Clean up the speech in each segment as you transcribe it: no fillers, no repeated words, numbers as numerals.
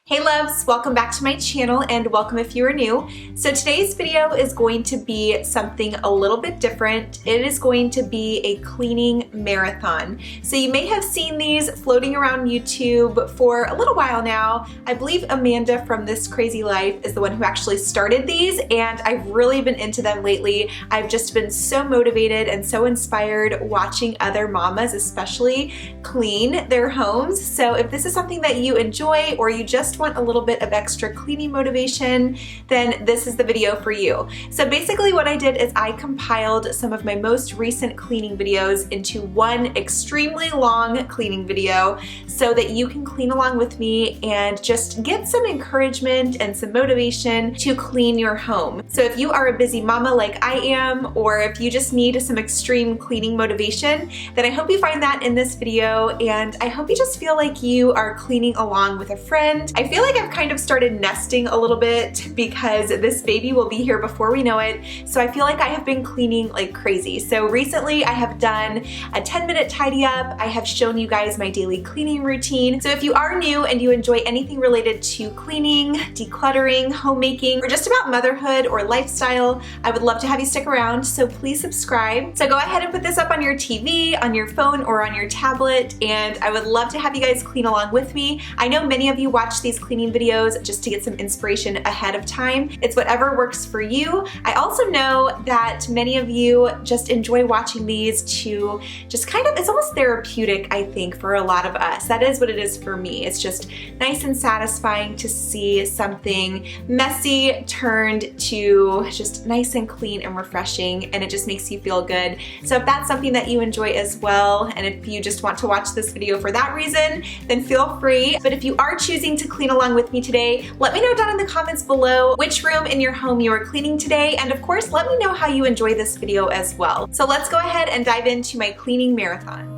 Hey loves, welcome back to my channel and welcome if you are new. So today's video is going to be something a little bit different. It is going to be a cleaning marathon. So you may have seen these floating around YouTube for a little while now. I believe Amanda from This Crazy Life is the one who actually started these, and I've really been into them lately. I've just been so motivated and so inspired watching other mamas especially clean their homes. So if this is something that you enjoy or you just want a little bit of extra cleaning motivation, then this is the video for you. So basically what I did is I compiled some of my most recent cleaning videos into one extremely long cleaning video so that you can clean along with me and just get some encouragement and some motivation to clean your home. So if you are a busy mama like I am, or if you just need some extreme cleaning motivation, then I hope you find that in this video, and I hope you just feel like you are cleaning along with a friend. I feel like I've kind of started nesting a little bit because this baby will be here before we know it. So I feel like I have been cleaning like crazy. So recently I have done a 10-minute tidy up. I have shown you guys my daily cleaning routine. So if you are new and you enjoy anything related to cleaning, decluttering, homemaking, or just about motherhood or lifestyle, I would love to have you stick around. So please subscribe. So go ahead and put this up on your TV, on your phone, or on your tablet, and I would love to have you guys clean along with me. I know many of you watch these cleaning videos just to get some inspiration ahead of time. It's whatever works for you. I also know that many of you just enjoy watching these to just kind of, it's almost therapeutic, I think, for a lot of us. That is what it is for me. It's just nice and satisfying to see something messy turned to just nice and clean and refreshing, and it just makes you feel good. So if that's something that you enjoy as well, and if you just want to watch this video for that reason, then feel free. But if you are choosing to clean along with me today, let me know down in the comments below which room in your home you are cleaning today, and of course let me know how you enjoy this video as well. So let's go ahead and dive into my cleaning marathon.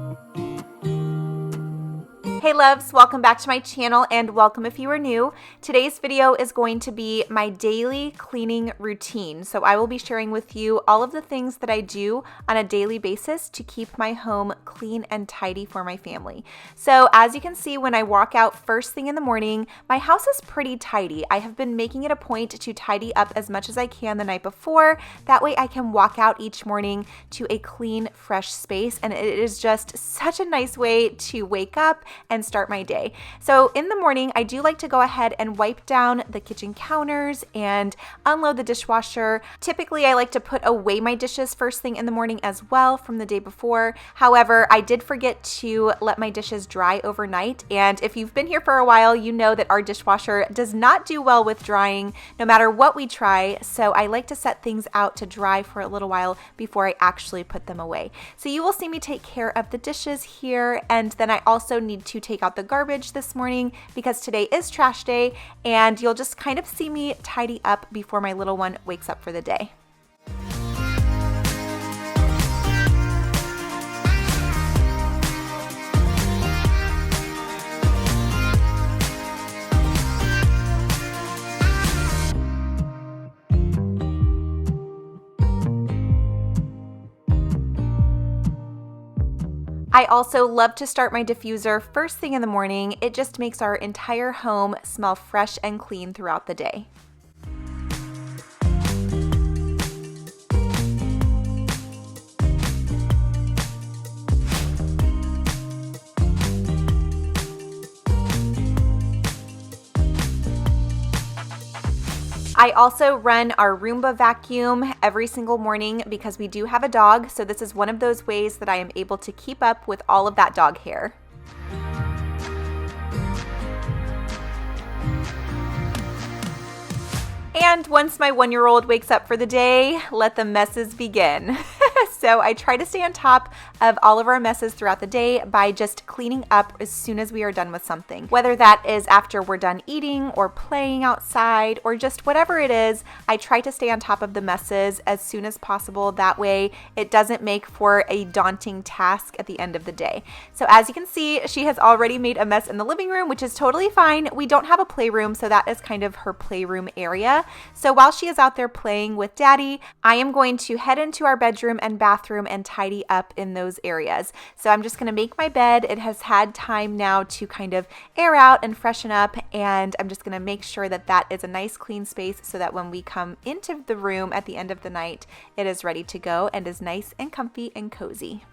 Hey loves, welcome back to my channel and welcome if you are new. Today's video is going to be my daily cleaning routine. So I will be sharing with you all of the things that I do on a daily basis to keep my home clean and tidy for my family. So as you can see, when I walk out first thing in the morning, my house is pretty tidy. I have been making it a point to tidy up as much as I can the night before. That way I can walk out each morning to a clean, fresh space, and it is just such a nice way to wake up and start my day. So in the morning, I do like to go ahead and wipe down the kitchen counters and unload the dishwasher. Typically, I like to put away my dishes first thing in the morning as well from the day before. However, I did forget to let my dishes dry overnight. And if you've been here for a while, you know that our dishwasher does not do well with drying no matter what we try. So I like to set things out to dry for a little while before I actually put them away. So you will see me take care of the dishes here. And then I also need to take out the garbage this morning because today is trash day, and you'll just kind of see me tidy up before my little one wakes up for the day. I also love to start my diffuser first thing in the morning. It just makes our entire home smell fresh and clean throughout the day. I also run our Roomba vacuum every single morning because we do have a dog, so this is one of those ways that I am able to keep up with all of that dog hair. And once my 1-year-old wakes up for the day, let the messes begin. So I try to stay on top of all of our messes throughout the day by just cleaning up as soon as we are done with something. Whether that is after we're done eating or playing outside or just whatever it is, I try to stay on top of the messes as soon as possible. That way it doesn't make for a daunting task at the end of the day. So as you can see, she has already made a mess in the living room, which is totally fine. We don't have a playroom, so that is kind of her playroom area. So while she is out there playing with Daddy, I am going to head into our bedroom and bathroom bathroom and tidy up in those areas. So I'm just gonna make my bed. It has had time now to kind of air out and freshen up, and I'm just gonna make sure that that is a nice clean space so that when we come into the room at the end of the night, it is ready to go and is nice and comfy and cozy.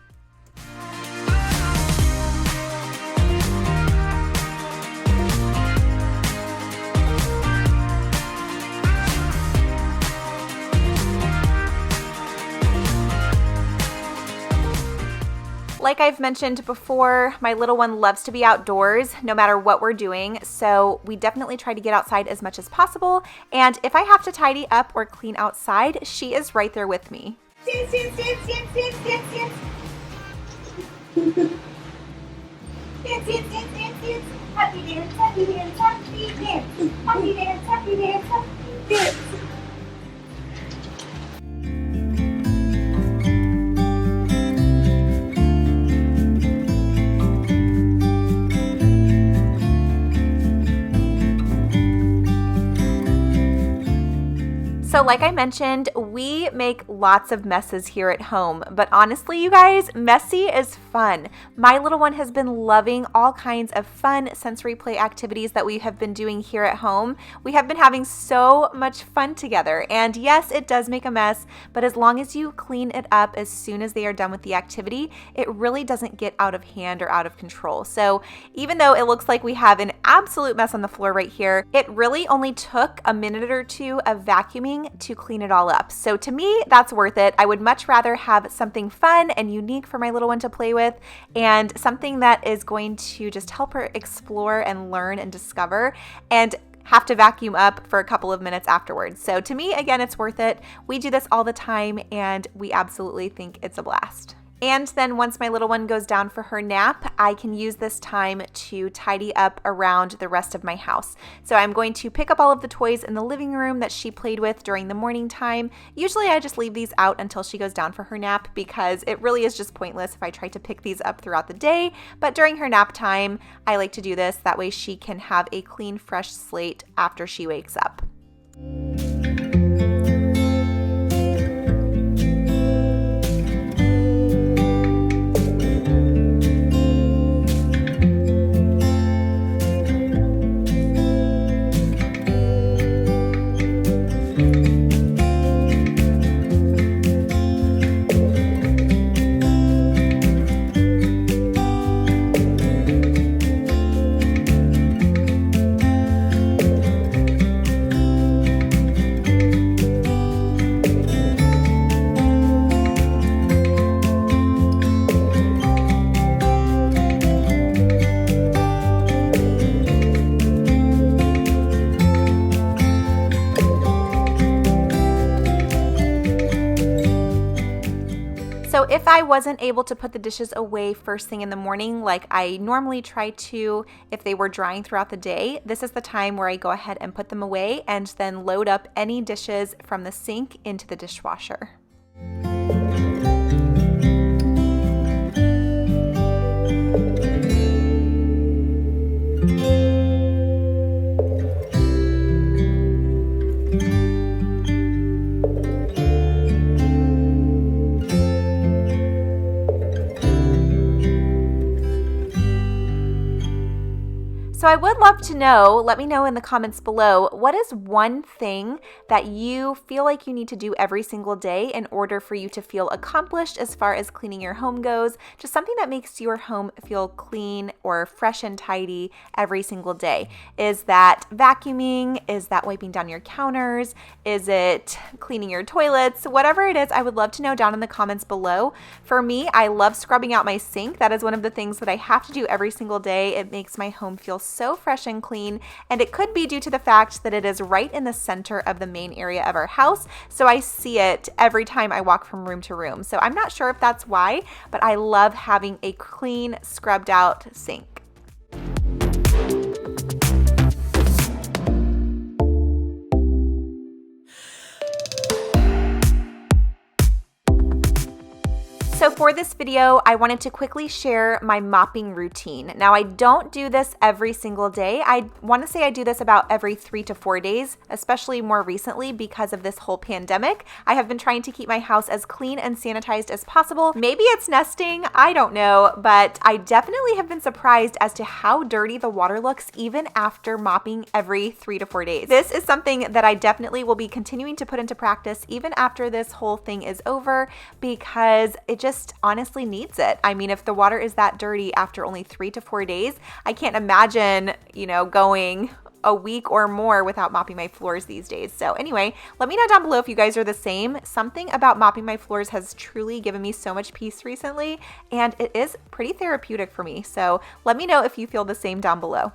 Like I've mentioned before, my little one loves to be outdoors no matter what we're doing, so we definitely try to get outside as much as possible, and if I have to tidy up or clean outside, she is right there with me. Dance, dance, dance, dance, dance, dance, dance. Dance, dance, dance, dance, dance. Happy dance, happy dance, happy dance. Happy dance, happy dance, happy dance. So like I mentioned, we make lots of messes here at home, but honestly, you guys, messy is fun. My little one has been loving all kinds of fun sensory play activities that we have been doing here at home. We have been having so much fun together, and yes, it does make a mess, but as long as you clean it up as soon as they are done with the activity, it really doesn't get out of hand or out of control. So even though it looks like we have an absolute mess on the floor right here, it really only took a minute or two of vacuuming to clean it all up. So to me, that's worth it. I would much rather have something fun and unique for my little one to play with, and something that is going to just help her explore and learn and discover, and have to vacuum up for a couple of minutes afterwards. So to me, again, it's worth it. We do this all the time, and we absolutely think it's a blast. And then once my little one goes down for her nap, I can use this time to tidy up around the rest of my house. So I'm going to pick up all of the toys in the living room that she played with during the morning time. Usually I just leave these out until she goes down for her nap because it really is just pointless if I try to pick these up throughout the day. But during her nap time, I like to do this. That way she can have a clean, fresh slate after she wakes up. So if I wasn't able to put the dishes away first thing in the morning like I normally try to if they were drying throughout the day, this is the time where I go ahead and put them away and then load up any dishes from the sink into the dishwasher. So I would love to know, let me know in the comments below, what is one thing that you feel like you need to do every single day in order for you to feel accomplished as far as cleaning your home goes? Just something that makes your home feel clean or fresh and tidy every single day. Is that vacuuming? Is that wiping down your counters? Is it cleaning your toilets? Whatever it is, I would love to know down in the comments below. For me, I love scrubbing out my sink. That is one of the things that I have to do every single day. It makes my home feel so fresh and clean, and it could be due to the fact that it is right in the center of the main area of our house, so I see it every time I walk from room to room. So I'm not sure if that's why, but I love having a clean, scrubbed out sink. So for this video, I wanted to quickly share my mopping routine. Now, I don't do this every single day. I want to say I do this about every 3 to 4 days, especially more recently because of this whole pandemic. I have been trying to keep my house as clean and sanitized as possible. Maybe it's nesting, I don't know, but I definitely have been surprised as to how dirty the water looks even after mopping every 3 to 4 days. This is something that I definitely will be continuing to put into practice even after this whole thing is over, because it just honestly needs it. I mean, if the water is that dirty after only 3 to 4 days, I can't imagine, going a week or more without mopping my floors these days. So anyway, let me know down below if you guys are the same. Something about mopping my floors has truly given me so much peace recently, and it is pretty therapeutic for me. So let me know if you feel the same down below.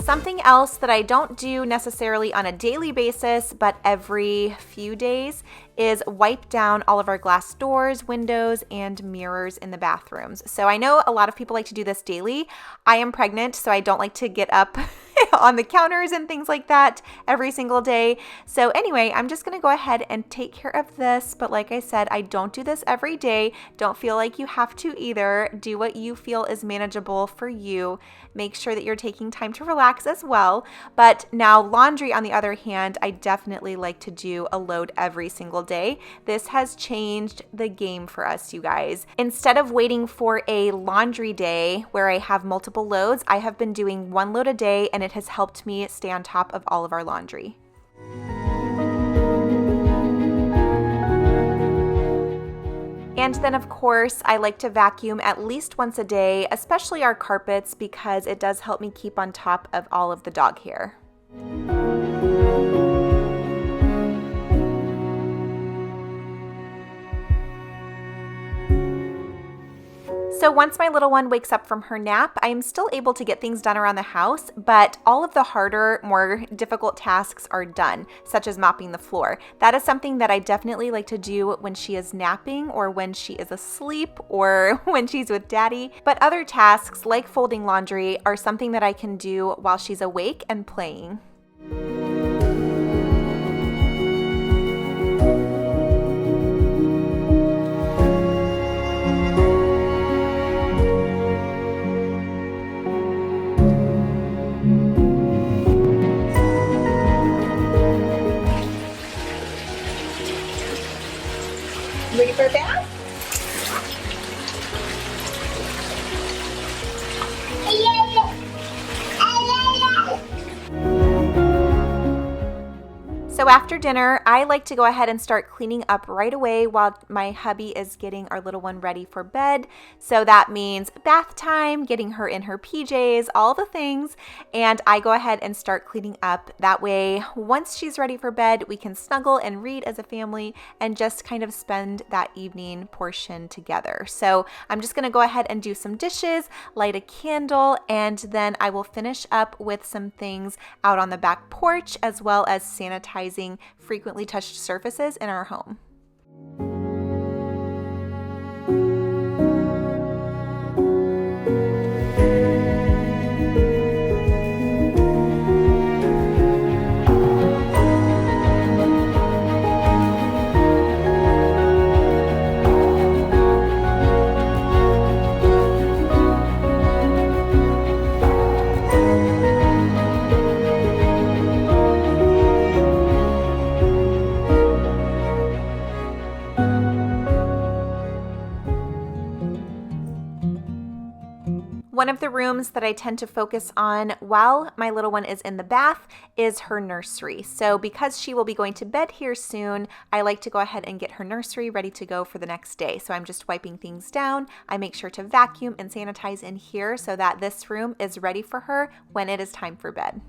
Something else that I don't do necessarily on a daily basis, but every few days, is wipe down all of our glass doors, windows, and mirrors in the bathrooms. So I know a lot of people like to do this daily. I am pregnant, so I don't like to get up on the counters and things like that every single day. So anyway, I'm just gonna go ahead and take care of this. But like I said, I don't do this every day. Don't feel like you have to either. Do what you feel is manageable for you. Make sure that you're taking time to relax as well. But now laundry, on the other hand, I definitely like to do a load every single day. This has changed the game for us, you guys. Instead of waiting for a laundry day where I have multiple loads, I have been doing 1 load a day, and it has helped me stay on top of all of our laundry. And then of course, I like to vacuum at least once a day, especially our carpets, because it does help me keep on top of all of the dog hair. So once my little one wakes up from her nap, I am still able to get things done around the house, but all of the harder, more difficult tasks are done, such as mopping the floor. That is something that I definitely like to do when she is napping, or when she is asleep, or when she's with daddy. But other tasks, like folding laundry, are something that I can do while she's awake and playing. Ready for a bath? So after dinner, I like to go ahead and start cleaning up right away while my hubby is getting our little one ready for bed. So that means bath time, getting her in her PJs, all the things. And I go ahead and start cleaning up. That way, once she's ready for bed, we can snuggle and read as a family and just kind of spend that evening portion together. So I'm just gonna go ahead and do some dishes, light a candle, and then I will finish up with some things out on the back porch, as well as sanitizing frequently touched surfaces in our home. one of the rooms that I tend to focus on while my little one is in the bath is her nursery. So because she will be going to bed here soon, I like to go ahead and get her nursery ready to go for the next day. So I'm just wiping things down. I make sure to vacuum and sanitize in here so that this room is ready for her when it is time for bed.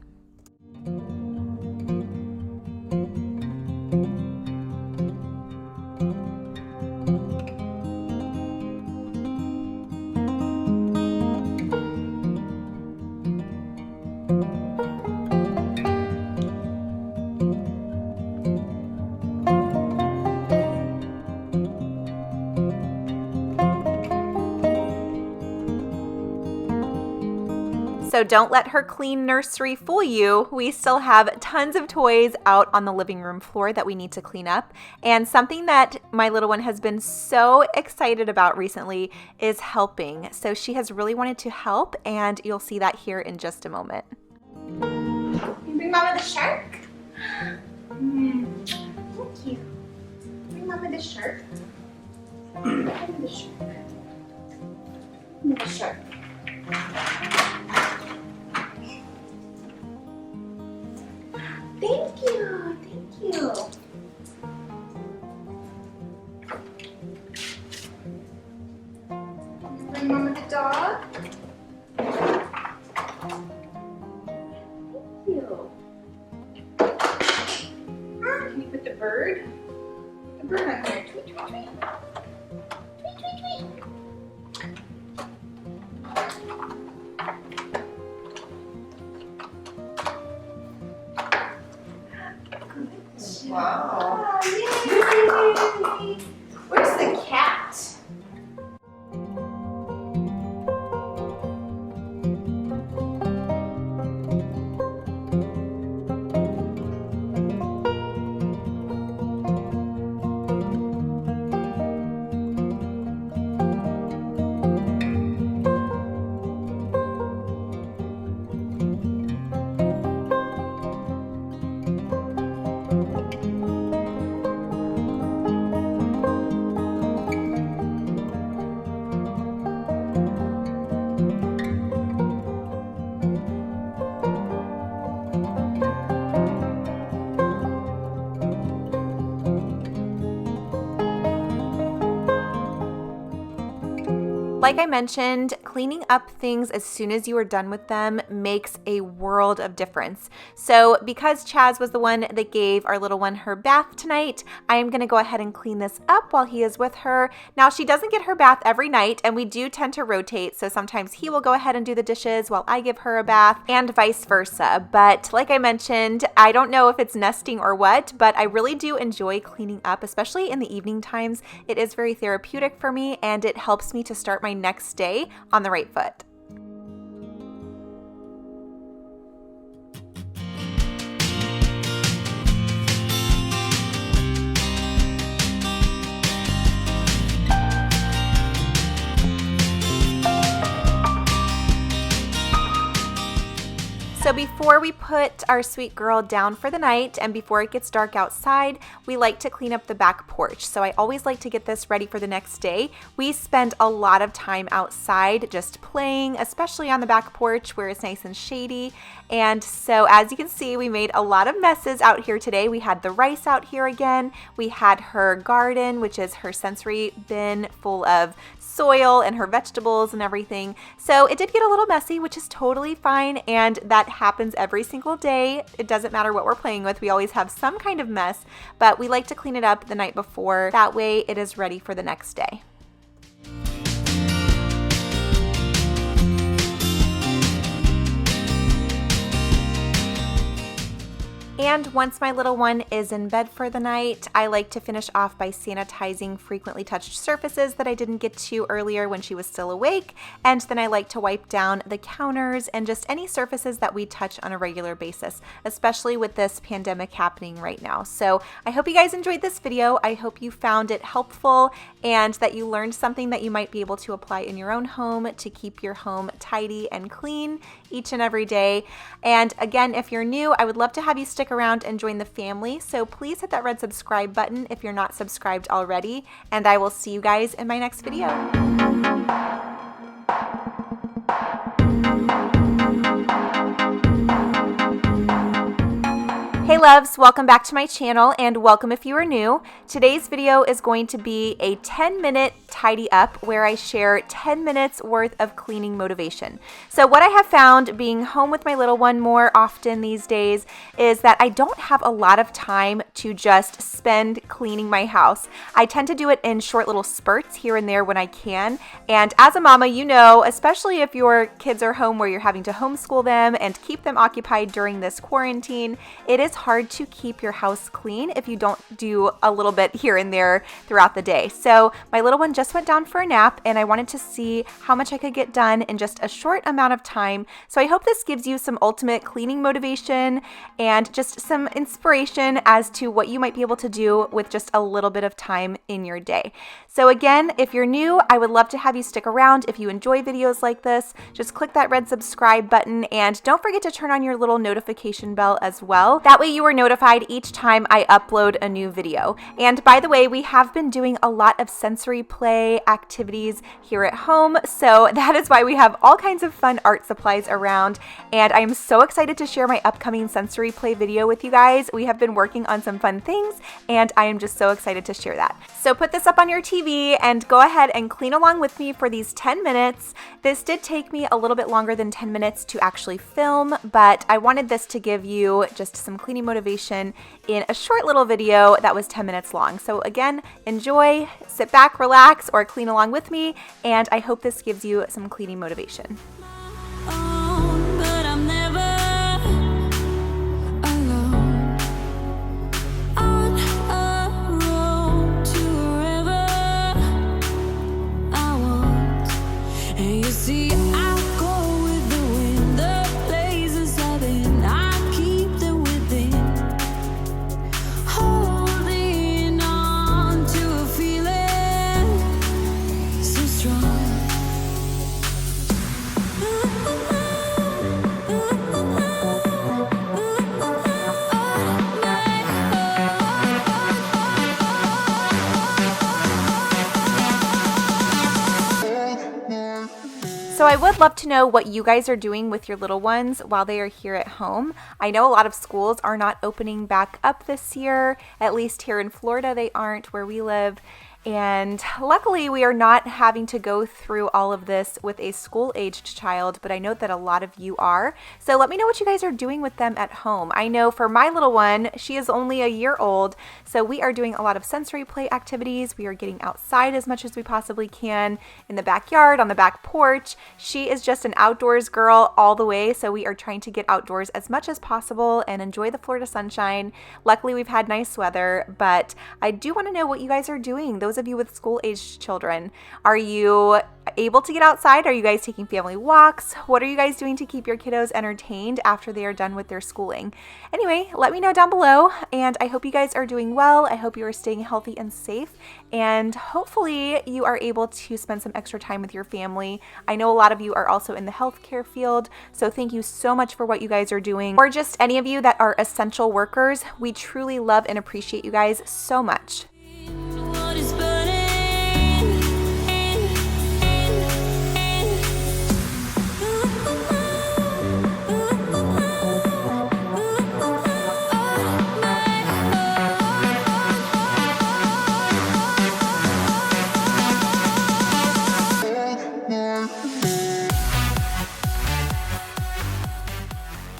So don't let her clean nursery fool you. We still have tons of toys out on the living room floor that we need to clean up. And something that my little one has been so excited about recently is helping. So she has really wanted to help, and you'll see that here in just a moment. Can you bring Mama the shark? Thank you. Bring Mama the shark. Bring Mama the shark. Bring the shark. Thank you. Thank you. Bring Mama the dog. Thank you. Can you put the bird? The bird on there. Tweet, tweet, tweet. Tweet, tweet, tweet. Wow. Yay. Where's the cat? Like I mentioned, cleaning up things as soon as you are done with them makes a world of difference. So because Chaz was the one that gave our little one her bath tonight, I am going to go ahead and clean this up while he is with her. Now, she doesn't get her bath every night, and we do tend to rotate. So sometimes he will go ahead and do the dishes while I give her a bath, and vice versa. But like I mentioned, I don't know if it's nesting or what, but I really do enjoy cleaning up, especially in the evening times. It is very therapeutic for me, and it helps me to start my next day on the right foot. So before we put our sweet girl down for the night and before it gets dark outside, we like to clean up the back porch. So I always like to get this ready for the next day. We spend a lot of time outside just playing, especially on the back porch where it's nice and shady. And so as you can see, we made a lot of messes out here today. We had the rice out here again. We had her garden, which is her sensory bin full of soil and her vegetables and everything. So it did get a little messy, which is totally fine, and that happens every single day. It doesn't matter what we're playing with. We always have some kind of mess, but we like to clean it up the night before. That way it is ready for the next day. And once my little one is in bed for the night, I like to finish off by sanitizing frequently touched surfaces that I didn't get to earlier when she was still awake. And then I like to wipe down the counters and just any surfaces that we touch on a regular basis, especially with this pandemic happening right now. So I hope you guys enjoyed this video. I hope you found it helpful and that you learned something that you might be able to apply in your own home to keep your home tidy and clean each and every day. And again, if you're new, I would love to have you stick around and join the family. So please hit that red subscribe button if you're not subscribed already. And I will see you guys in my next video. loves, welcome back to my channel and welcome if you are new. Today's video is going to be a 10-minute tidy up where I share 10 minutes worth of cleaning motivation. So what I have found being home with my little one more often these days is that I don't have a lot of time to just spend cleaning my house. I tend to do it in short little spurts here and there when I can. And as a mama, you know, especially if your kids are home where you're having to homeschool them and keep them occupied during this quarantine, it is hard to keep your house clean if you don't do a little bit here and there throughout the day. So my little one just went down for a nap and I wanted to see how much I could get done in just a short amount of time. So I hope this gives you some ultimate cleaning motivation and just some inspiration as to what you might be able to do with just a little bit of time in your day. So again, if you're new, I would love to have you stick around. If you enjoy videos like this, just click that red subscribe button and don't forget to turn on your little notification bell as well. That way you are notified each time I upload a new video. And by the way, we have been doing a lot of sensory play activities here at home, so that is why we have all kinds of fun art supplies around, and I am so excited to share my upcoming sensory play video with you guys. We have been working on some fun things, and I am just so excited to share that. So put this up on your TV and go ahead and clean along with me for these 10 minutes. This did take me a little bit longer than 10 minutes to actually film, but I wanted this to give you just some cleaning motivation in a short little video that was 10 minutes long. So again, enjoy, sit back, relax, or clean along with me, and I hope this gives you some cleaning motivation. So I would love to know what you guys are doing with your little ones while they are here at home. I know a lot of schools are not opening back up this year, at least here in Florida they aren't where we live. And luckily we are not having to go through all of this with a school-aged child, but I know that a lot of you are. So let me know what you guys are doing with them at home. I know for my little one, she is only a year old, so we are doing a lot of sensory play activities. We are getting outside as much as we possibly can in the backyard, on the back porch. She is just an outdoors girl all the way, so we are trying to get outdoors as much as possible and enjoy the Florida sunshine. Luckily, we've had nice weather, but I do want to know what you guys are doing. Those of you with school-aged children, are you able to get outside? Are you guys taking family walks? What are you guys doing to keep your kiddos entertained after they are done with their schooling? Anyway, let me know down below, and I hope you guys are doing well. I hope you are staying healthy and safe, and hopefully you are able to spend some extra time with your family. I know a lot of you are also in the healthcare field, so thank you so much for what you guys are doing. Or just any of you that are essential workers, we truly love and appreciate you guys so much.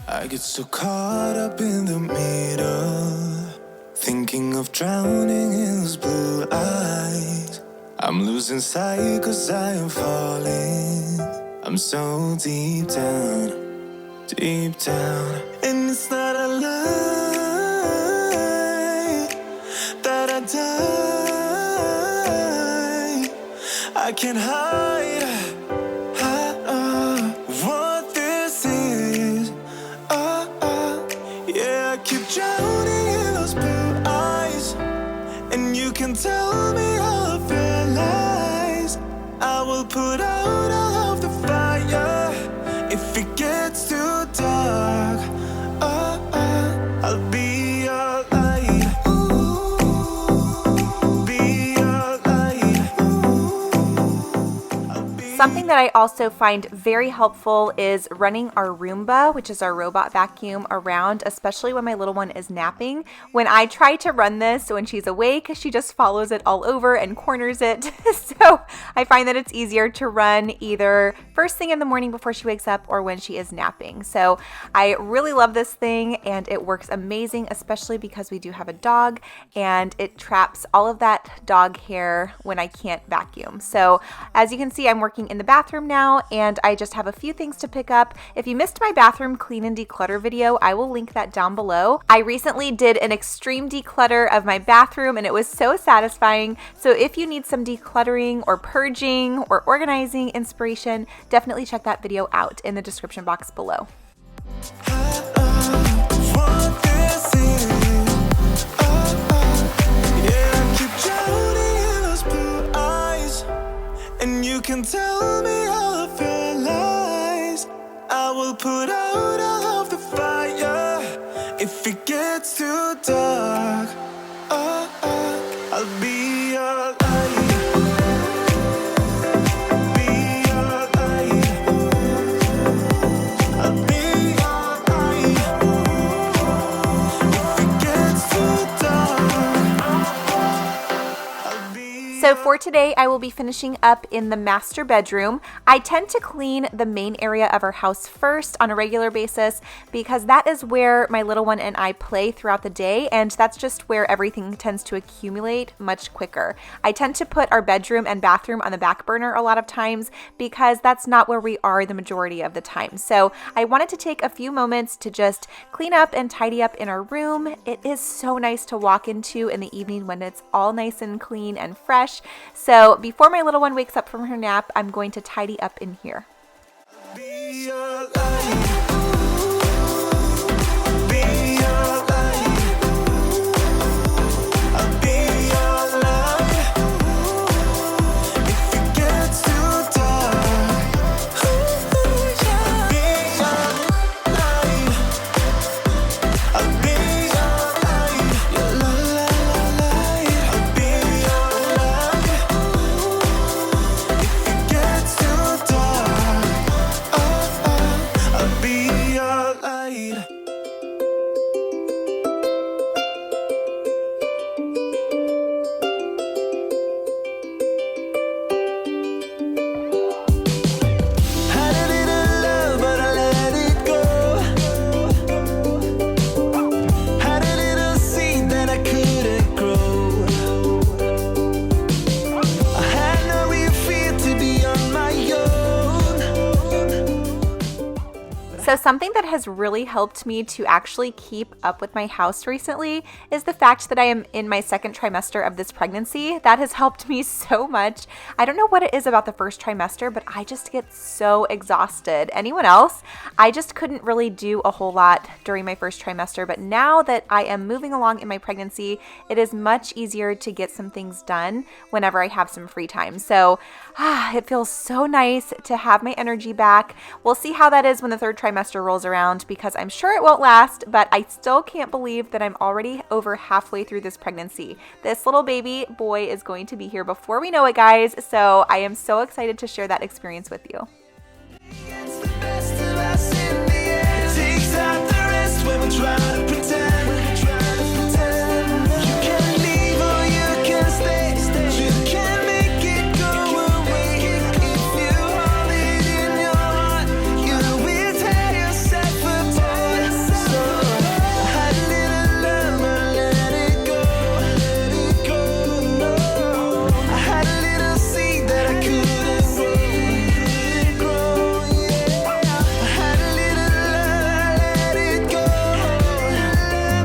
I get so caught up in the middle, thinking of drowning in those blue eyes. I'm losing sight 'cause I am falling. I'm so deep down, and it's not a lie that I die. I can't hide what this is. Yeah, I keep drowning in those blue eyes, and you can tell me all of your lies. I will put out all of the fire if it gets too dark. I'll be your light. Be your light. Something that I also find very helpful is running our Roomba, which is our robot vacuum, around, especially when my little one is napping. When I try to run this when she's awake, she just follows it all over and corners it. So I find that it's easier to run either first thing in the morning before she wakes up or when she is napping. So I really love this thing and it works amazing, especially because we do have a dog and it traps all of that dog hair when I can't vacuum. So as you can see, I'm working in the bathroom now and I just have a few things to pick up. If you missed my bathroom clean and declutter video, I will link that down below. I recently did an extreme declutter of my bathroom and it was so satisfying. So if you need some decluttering or purging or organizing inspiration, definitely check that video out in the description box below. And you can tell me all of your lies. I will put out all of the fire if it gets too dark. I'll be your light. Be your light. I'll be your light. If it gets too dark, I'll be. So for today, I will be finishing up in the master bedroom. I tend to clean the main area of our house first on a regular basis because that is where my little one and I play throughout the day, and that's just where everything tends to accumulate much quicker. I tend to put our bedroom and bathroom on the back burner a lot of times because that's not where we are the majority of the time. So I wanted to take a few moments to just clean up and tidy up in our room. It is so nice to walk into in the evening when it's all nice and clean and fresh. So before my little one wakes up from her nap, I'm going to tidy up in here. Be your light. Be your light. I'll be your light. If it gets too dark, I'll be your light. I'll be your light. Your light. I'll be your light. If it gets too dark, I'll be your light. Had a little love, but I let it go. Had a little seed that I couldn't grow. I had no real fear to be on my own. So something that has really helped me to actually keep up with my house recently is the fact that I am in my second trimester of this pregnancy. That has helped me so much. I don't know what it is about the first trimester, but I just get so exhausted. Anyone else? I just couldn't really do a whole lot during my first trimester, but now that I am moving along in my pregnancy, it is much easier to get some things done whenever I have some free time. So it feels so nice to have my energy back. We'll see how that is when the third trimester rolls around because I'm sure it won't last, but I still can't believe that I'm already over halfway through this pregnancy. This little baby boy is going to be here before we know it, guys. So I am so excited to share that experience with you. It's the best of us in the end. It takes out the rest when we try to pretend. You can leave or you can stay. You can make it go away. If you hold it in your heart, you will tear yourself apart. So I had a little love, but let it go. Let it go, no. I had a little seed that I couldn't grow. I had a little love, let it go.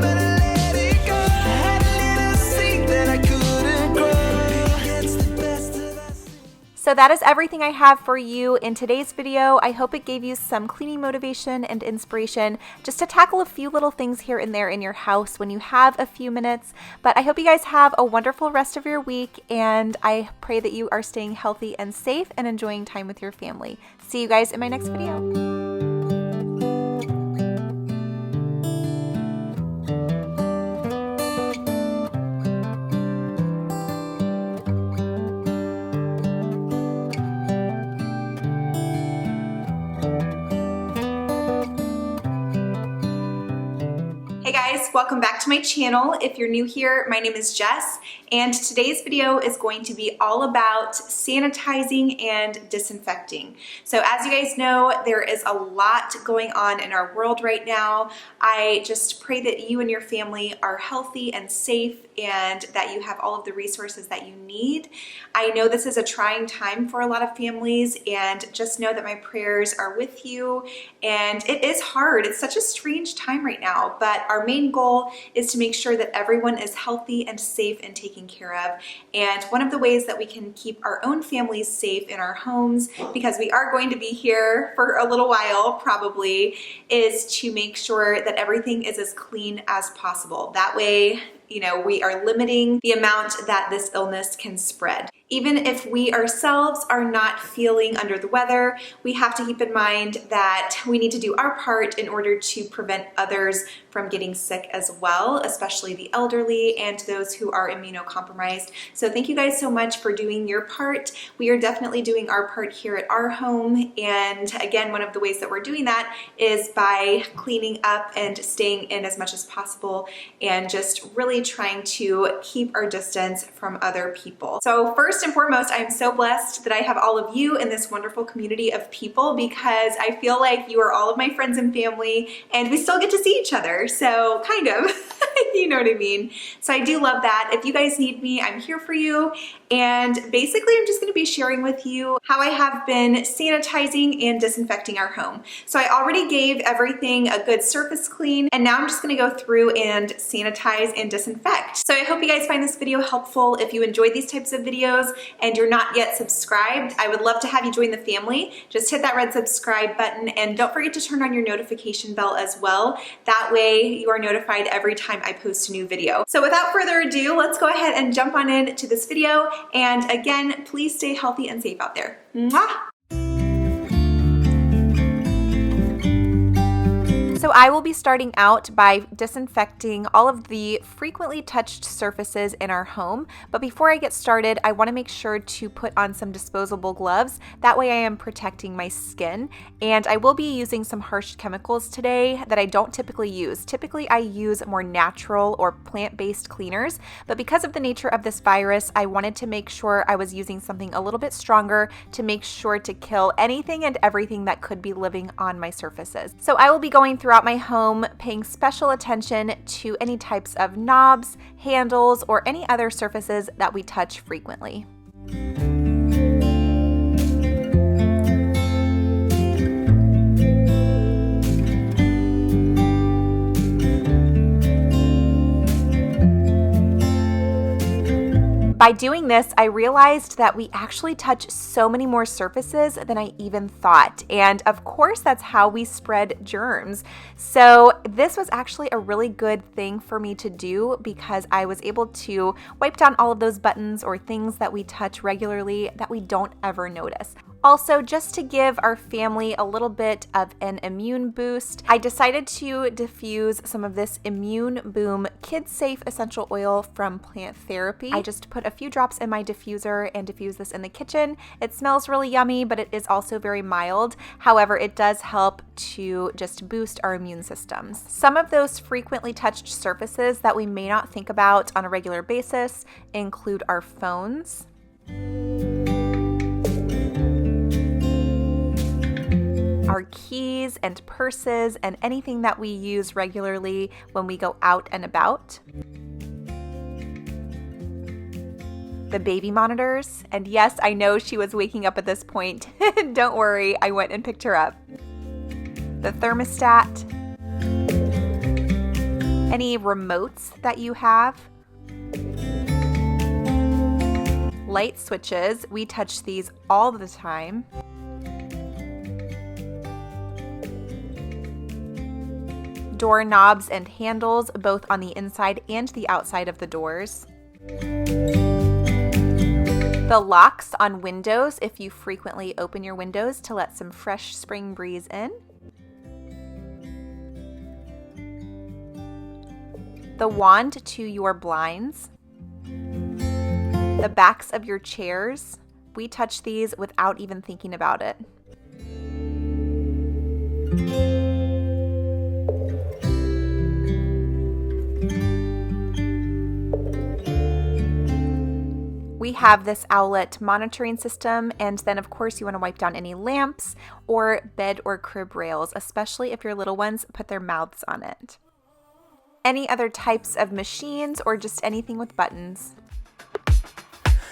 But I let it go. I had a little seed that I couldn't grow. It's the best of us. So that is everything I have for you in today's video. I hope it gave you some cleaning motivation and inspiration just to tackle a few little things here and there in your house when you have a few minutes. But I hope you guys have a wonderful rest of your week, and I pray that you are staying healthy and safe and enjoying time with your family. See you guys in my next video. welcome back to my channel. If you're new here, my name is Jess, and today's video is going to be all about sanitizing and disinfecting. So as you guys know, there is a lot going on in our world right now. I just pray that you and your family are healthy and safe and that you have all of the resources that you need. I know this is a trying time for a lot of families, and just know that my prayers are with you. And it is hard. It's such a strange time right now, but our main goal is to make sure that everyone is healthy and safe and taken care of. And one of the ways that we can keep our own families safe in our homes, because we are going to be here for a little while probably, is to make sure that everything is as clean as possible. That way, you know, we are limiting the amount that this illness can spread. Even if we ourselves are not feeling under the weather, we have to keep in mind that we need to do our part in order to prevent others from getting sick as well, especially the elderly and those who are immunocompromised. So thank you guys so much for doing your part. We are definitely doing our part here at our home. And again, one of the ways that we're doing that is by cleaning up and staying in as much as possible and just really trying to keep our distance from other people. So first and foremost, I'm so blessed that I have all of you in this wonderful community of people, because I feel like you are all of my friends and family, and we still get to see each other. So kind of, you know what I mean? So I do love that. If you guys need me, I'm here for you. And basically, I'm just going to be sharing with you how I have been sanitizing and disinfecting our home. So I already gave everything a good surface clean, and now I'm just going to go through and sanitize and disinfect. So I hope you guys find this video helpful. If you enjoy these types of videos and you're not yet subscribed, I would love to have you join the family. Just hit that red subscribe button, and don't forget to turn on your notification bell as well. That way you are notified every time I post a new video. So without further ado, let's go ahead and jump on in to this video. And again, please stay healthy and safe out there. Mwah! So I will be starting out by disinfecting all of the frequently touched surfaces in our home. But before I get started, I want to make sure to put on some disposable gloves. That way I am protecting my skin. And I will be using some harsh chemicals today that I don't typically use. Typically I use more natural or plant-based cleaners, but because of the nature of this virus, I wanted to make sure I was using something a little bit stronger to make sure to kill anything and everything that could be living on my surfaces. So I will be going throughout my home, paying special attention to any types of knobs, handles, or any other surfaces that we touch frequently. By doing this, I realized that we actually touch so many more surfaces than I even thought. And of course, that's how we spread germs. So this was actually a really good thing for me to do, because I was able to wipe down all of those buttons or things that we touch regularly that we don't ever notice. Also, just to give our family a little bit of an immune boost, I decided to diffuse some of this Immune Boom Kid Safe Essential Oil from Plant Therapy. I just put a few drops in my diffuser and diffuse this in the kitchen. It smells really yummy, but it is also very mild. However, it does help to just boost our immune systems. Some of those frequently touched surfaces that we may not think about on a regular basis include our phones, our keys and purses, and anything that we use regularly when we go out and about. The baby monitors, and yes, I know she was waking up at this point. Don't worry, I went and picked her up. The thermostat, any remotes that you have, light switches, we touch these all the time. Doorknobs and handles, both on the inside and the outside of the doors. The locks on windows, if you frequently open your windows to let some fresh spring breeze in. The wand to your blinds. The backs of your chairs. We touch these without even thinking about it. We have this owlet monitoring system, and then of course you want to wipe down any lamps or bed or crib rails, especially if your little ones put their mouths on it. Any other types of machines or just anything with buttons.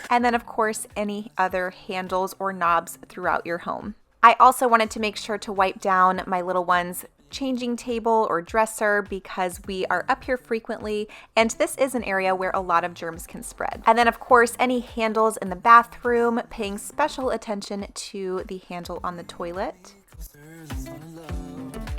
And then of course any other handles or knobs throughout your home. I also wanted to make sure to wipe down my little one's changing table or dresser because we are up here frequently, and this is an area where a lot of germs can spread. And then of course any handles in the bathroom, paying special attention to the handle on the toilet.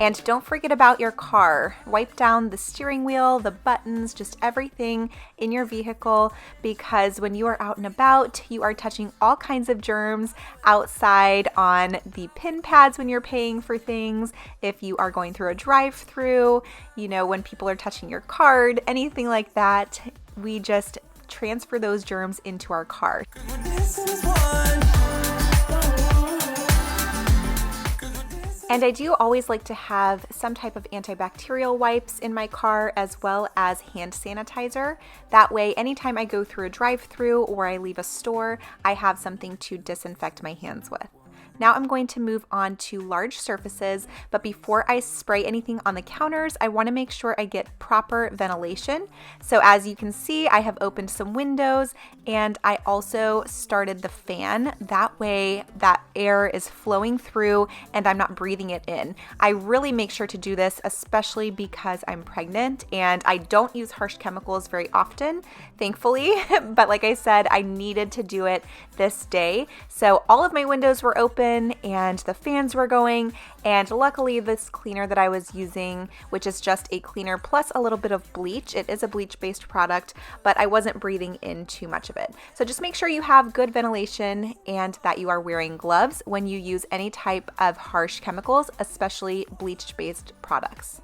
And don't forget about your car. Wipe down the steering wheel, the buttons, just everything in your vehicle, because when you are out and about, you are touching all kinds of germs outside on the pin pads when you're paying for things, if you are going through a drive-through, when people are touching your card, anything like that. We just transfer those germs into our car. And I do always like to have some type of antibacterial wipes in my car, as well as hand sanitizer. That way, anytime I go through a drive-through or I leave a store, I have something to disinfect my hands with. Now I'm going to move on to large surfaces, but before I spray anything on the counters, I want to make sure I get proper ventilation. So as you can see, I have opened some windows and I also started the fan. That way that air is flowing through and I'm not breathing it in. I really make sure to do this, especially because I'm pregnant and I don't use harsh chemicals very often, thankfully. But like I said, I needed to do it this day. So all of my windows were open and the fans were going, and luckily this cleaner that I was using, which is just a cleaner plus a little bit of bleach, it is a bleach based product, but I wasn't breathing in too much of it. So just make sure you have good ventilation and that you are wearing gloves when you use any type of harsh chemicals, especially bleach based products.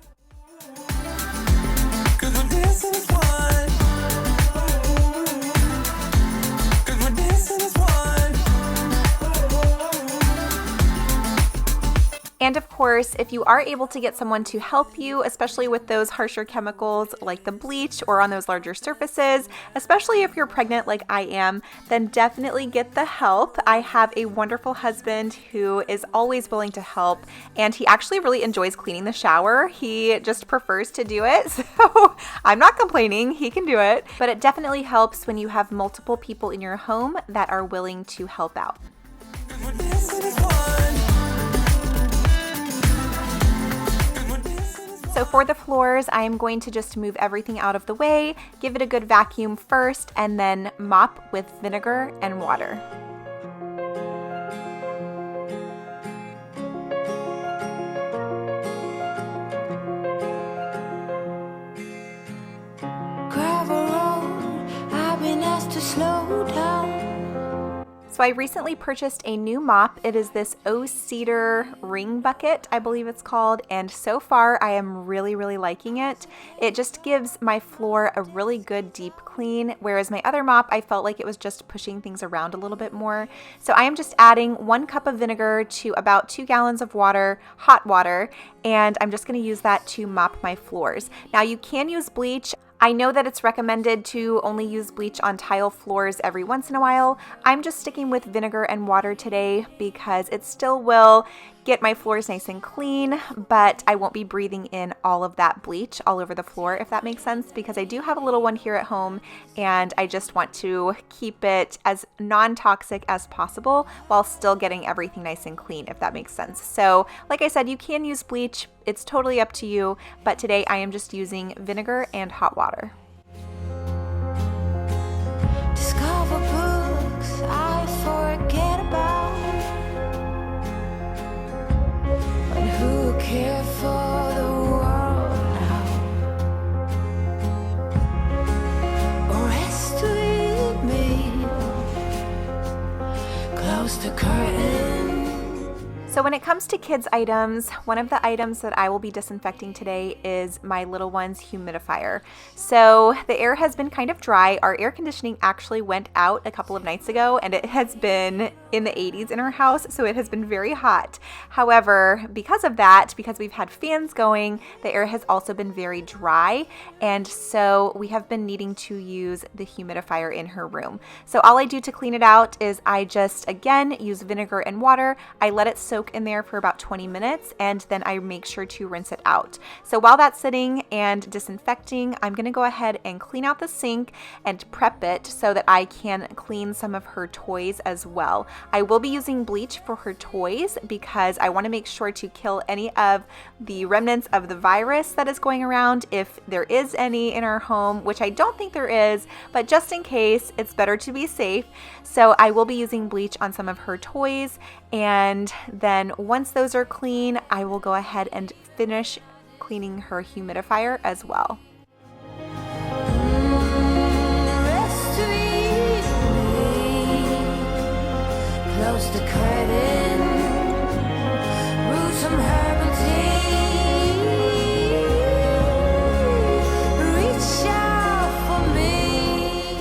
And of course, if you are able to get someone to help you, especially with those harsher chemicals like the bleach or on those larger surfaces, especially if you're pregnant like I am, then definitely get the help. I have a wonderful husband who is always willing to help, and he actually really enjoys cleaning the shower. He just prefers to do it, so I'm not complaining. He can do it. But it definitely helps when you have multiple people in your home that are willing to help out. So for the floors, I am going to just move everything out of the way, give it a good vacuum first, and then mop with vinegar and water. Gravel road, I've been asked to slow down. So I recently purchased a new mop. It is this O-Cedar ring bucket, I believe it's called, and so far I am really liking it. It just gives my floor a really good deep clean, whereas my other mop, I felt like it was just pushing things around a little bit more. So I am just adding 1 cup of vinegar to about 2 gallons of water, hot water, and I'm just going to use that to mop my floors. Now you can use bleach. I know that it's recommended to only use bleach on tile floors every once in a while. I'm just sticking with vinegar and water today because it still will get my floors nice and clean, but I won't be breathing in all of that bleach all over the floor, if that makes sense, because I do have a little one here at home and I just want to keep it as non-toxic as possible while still getting everything nice and clean, if that makes sense. So like I said, you can use bleach. It's totally up to you, but today I am just using vinegar and hot water. Discover books I forget about. And who care for the world now? Rest with me, close the curtain. So when it comes to kids items, one of the items that I will be disinfecting today is my little one's humidifier. So the air has been kind of dry. Our air conditioning actually went out a couple of nights ago and it has been in the 80s in our house, so it has been very hot. However, because of that, because we've had fans going, the air has also been very dry, and so we have been needing to use the humidifier in her room. So all I do to clean it out is I just, again, use vinegar and water. I let it soak in there for about 20 minutes and then I make sure to rinse it out. So while that's sitting and disinfecting, I'm going to go ahead and clean out the sink and prep it so that I can clean some of her toys as well. I will be using bleach for her toys because I want to make sure to kill any of the remnants of the virus that is going around, if there is any in our home, which I don't think there is, but just in case, it's better to be safe. So I will be using bleach on some of her toys, and then once those are clean, I will go ahead and finish cleaning her humidifier as well. Close the curtain, brew some herbal tea, reach out for me.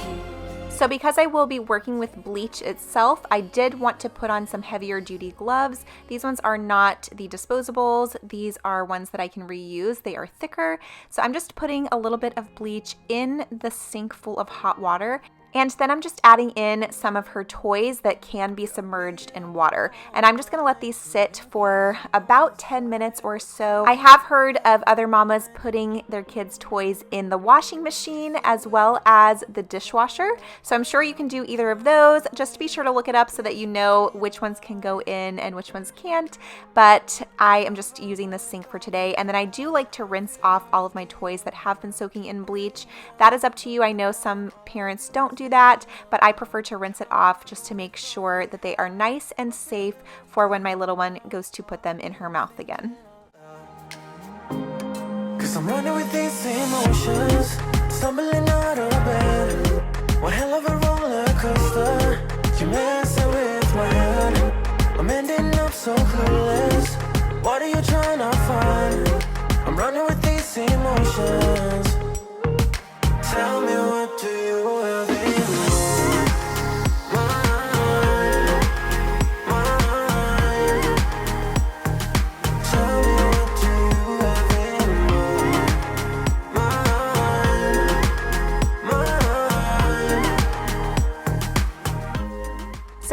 So because I will be working with bleach itself, I did want to put on some heavier duty gloves. These ones are not the disposables. These are ones that I can reuse. They are thicker. So I'm just putting a little bit of bleach in the sink full of hot water. And then I'm just adding in some of her toys that can be submerged in water. And I'm just gonna let these sit for about 10 minutes or so. I have heard of other mamas putting their kids' toys in the washing machine as well as the dishwasher. So I'm sure you can do either of those. Just be sure to look it up so that you know which ones can go in and which ones can't. But I am just using the sink for today. And then I do like to rinse off all of my toys that have been soaking in bleach. That is up to you. I know some parents don't do that, but I prefer to rinse it off just to make sure that they are nice and safe for when my little one goes to put them in her mouth again. 'Cause I'm running with these emotions, stumbling out of bed. One hell of a roller coaster, you're messing with my head. I'm ending up so clueless. What are you trying to find? I'm running with these emotions. Tell me, what do you have in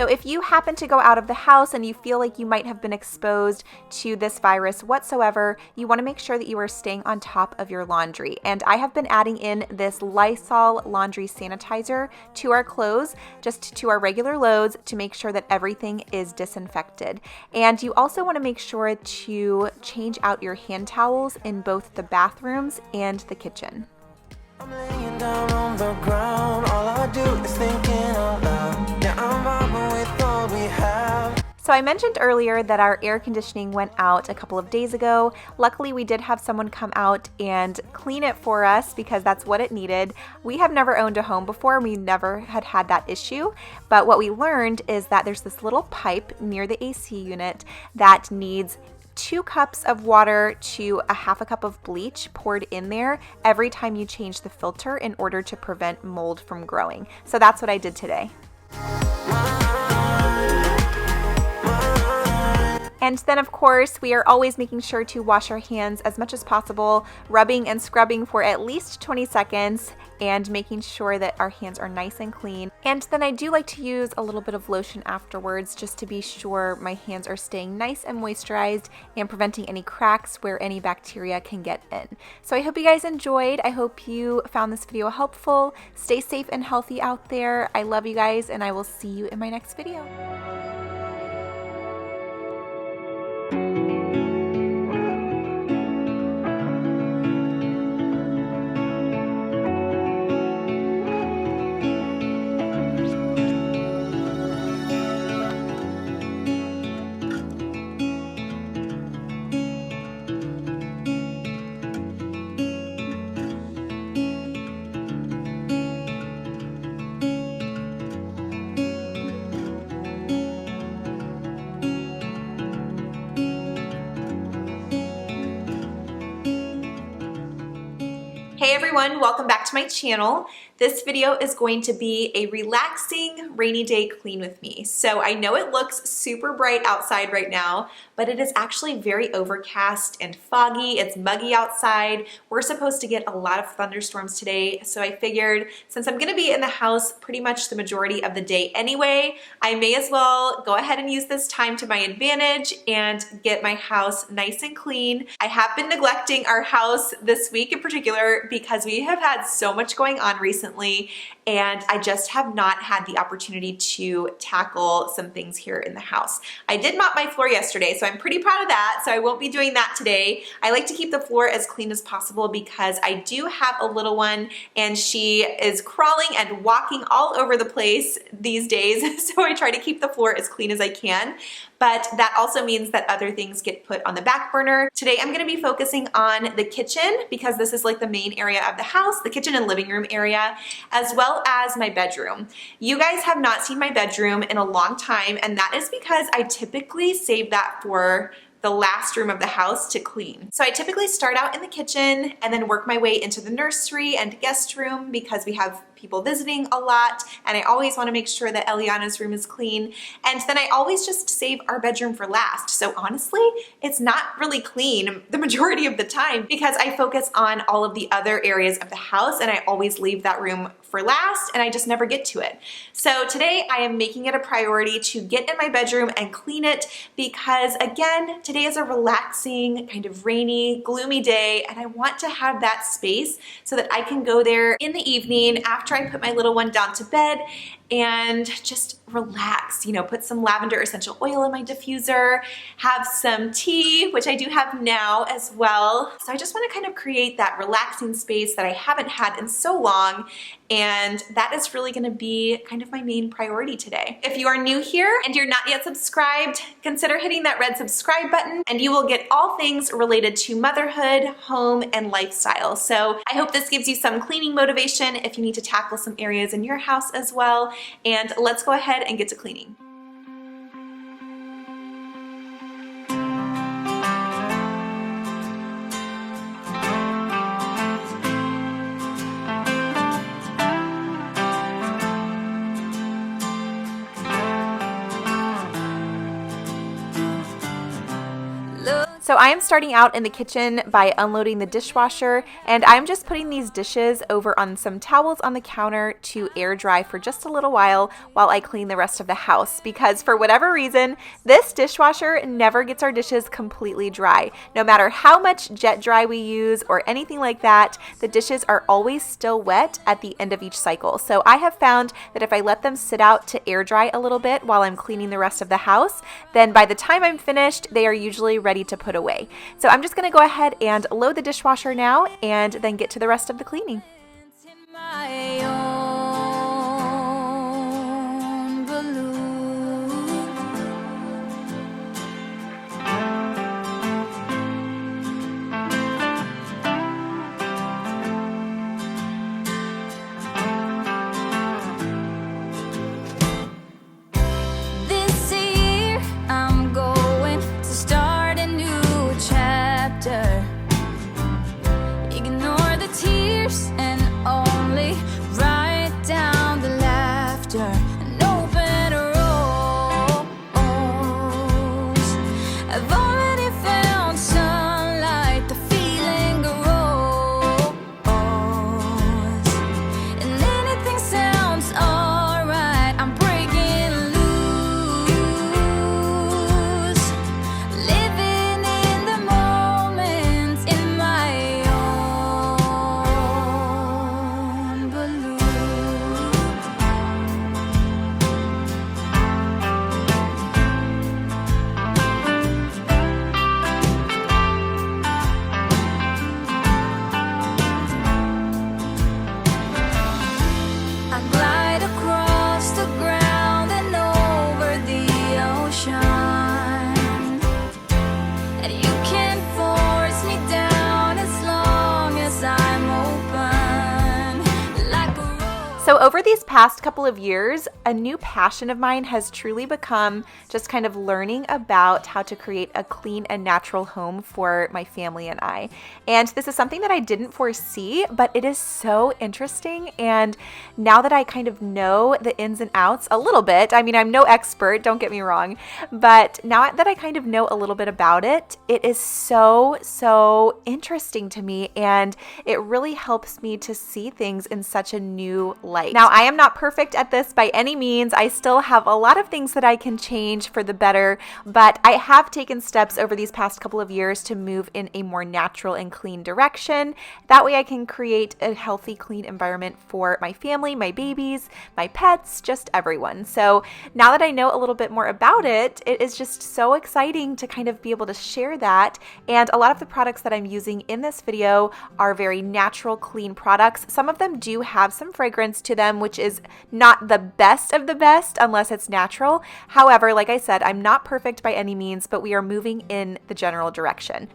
So if you happen to go out of the house and you feel like you might have been exposed to this virus whatsoever, you want to make sure that you are staying on top of your laundry. And I have been adding in this Lysol laundry sanitizer to our clothes, just to our regular loads, to make sure that everything is disinfected. And you also want to make sure to change out your hand towels in both the bathrooms and the kitchen. I'm laying down on the ground, all I do is thinking out loud. Yeah, I'm vibing with all we have. So I mentioned earlier that our air conditioning went out a couple of days ago. Luckily, we did have someone come out and clean it for us because that's what it needed. We have never owned a home before. We never had that issue. But what we learned is that there's this little pipe near the AC unit that needs 2 cups of water to a half a cup of bleach poured in there every time you change the filter in order to prevent mold from growing. So that's what I did today. And then of course, we are always making sure to wash our hands as much as possible, rubbing and scrubbing for at least 20 seconds and making sure that our hands are nice and clean. And then I do like to use a little bit of lotion afterwards just to be sure my hands are staying nice and moisturized and preventing any cracks where any bacteria can get in. So I hope you guys enjoyed. I hope you found this video helpful. Stay safe and healthy out there. I love you guys and I will see you in my next video. Hey everyone, welcome back to my channel. This video is going to be a relaxing rainy day clean with me. So I know it looks super bright outside right now, but it is actually very overcast and foggy. It's muggy outside. We're supposed to get a lot of thunderstorms today. So I figured since I'm gonna be in the house pretty much the majority of the day anyway, I may as well go ahead and use this time to my advantage and get my house nice and clean. I have been neglecting our house this week in particular because we have had so much going on recently and I just have not had the opportunity to tackle some things here in the house. I did mop my floor yesterday, so I'm pretty proud of that, so I won't be doing that today. I like to keep the floor as clean as possible because I do have a little one and she is crawling and walking all over the place these days, so I try to keep the floor as clean as I can. But that also means that other things get put on the back burner. Today I'm gonna be focusing on the kitchen because this is like the main area of the house, the kitchen and living room area, as well as my bedroom. You guys have not seen my bedroom in a long time, and that is because I typically save that for the last room of the house to clean. So I typically start out in the kitchen and then work my way into the nursery and guest room because we have people visiting a lot and I always want to make sure that Eliana's room is clean. And then I always just save our bedroom for last. So honestly, it's not really clean the majority of the time because I focus on all of the other areas of the house and I always leave that room for last and I just never get to it. So today I am making it a priority to get in my bedroom and clean it because again, today is a relaxing, kind of rainy, gloomy day and I want to have that space so that I can go there in the evening after I put my little one down to bed and just relax, you know, put some lavender essential oil in my diffuser, have some tea, which I do have now as well. So I just want to kind of create that relaxing space that I haven't had in so long, and that is really going to be kind of my main priority today. If you are new here and you're not yet subscribed, consider hitting that red subscribe button and you will get all things related to motherhood, home, and lifestyle. So I hope this gives you some cleaning motivation if you need to tackle some areas in your house as well. And let's go ahead and get to cleaning. So I am starting out in the kitchen by unloading the dishwasher, and I'm just putting these dishes over on some towels on the counter to air dry for just a little while I clean the rest of the house, because for whatever reason, this dishwasher never gets our dishes completely dry. No matter how much jet dry we use or anything like that, the dishes are always still wet at the end of each cycle. So I have found that if I let them sit out to air dry a little bit while I'm cleaning the rest of the house, then by the time I'm finished, they are usually ready to put away. So I'm just going to go ahead and load the dishwasher now and then get to the rest of the cleaning. Ignore the tears and only ride. over these past couple of years, a new passion of mine has truly become just kind of learning about how to create a clean and natural home for my family and I. And this is something that I didn't foresee, but it is so interesting. And now that I kind of know the ins and outs a little bit, I mean, I'm no expert, don't get me wrong, but now that I kind of know a little bit about it, it is so interesting to me, and it really helps me to see things in such a new light. Now, I am not perfect at this by any means. I still have a lot of things that I can change for the better, but I have taken steps over these past couple of years to move in a more natural and clean direction. That way I can create a healthy, clean environment for my family, my babies, my pets, just everyone. So now that I know a little bit more about it, it is just so exciting to kind of be able to share that. And a lot of the products that I'm using in this video are very natural, clean products. Some of them do have some fragrance to them, which is not the best of the best unless it's natural. However, like I said, I'm not perfect by any means, but we are moving in the general direction.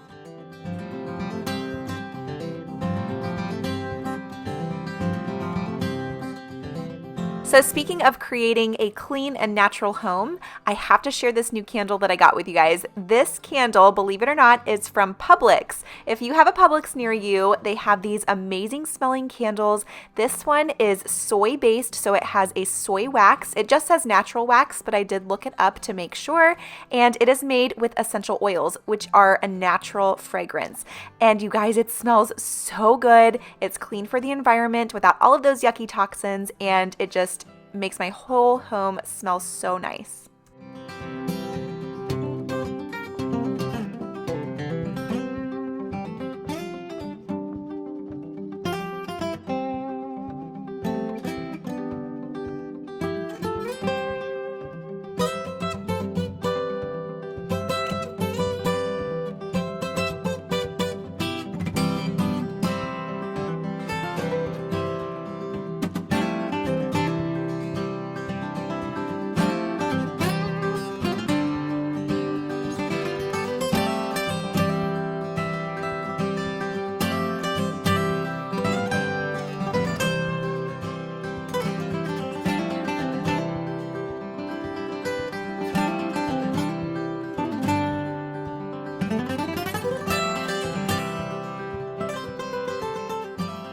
So speaking of creating a clean and natural home, I have to share this new candle that I got with you guys. This candle, believe it or not, is from Publix. If you have a Publix near you, they have these amazing smelling candles. This one is soy based, so it has a soy wax. It just says natural wax, but I did look it up to make sure. And it is made with essential oils, which are a natural fragrance. And you guys, it smells so good. It's clean for the environment without all of those yucky toxins, and it just makes my whole home smell so nice.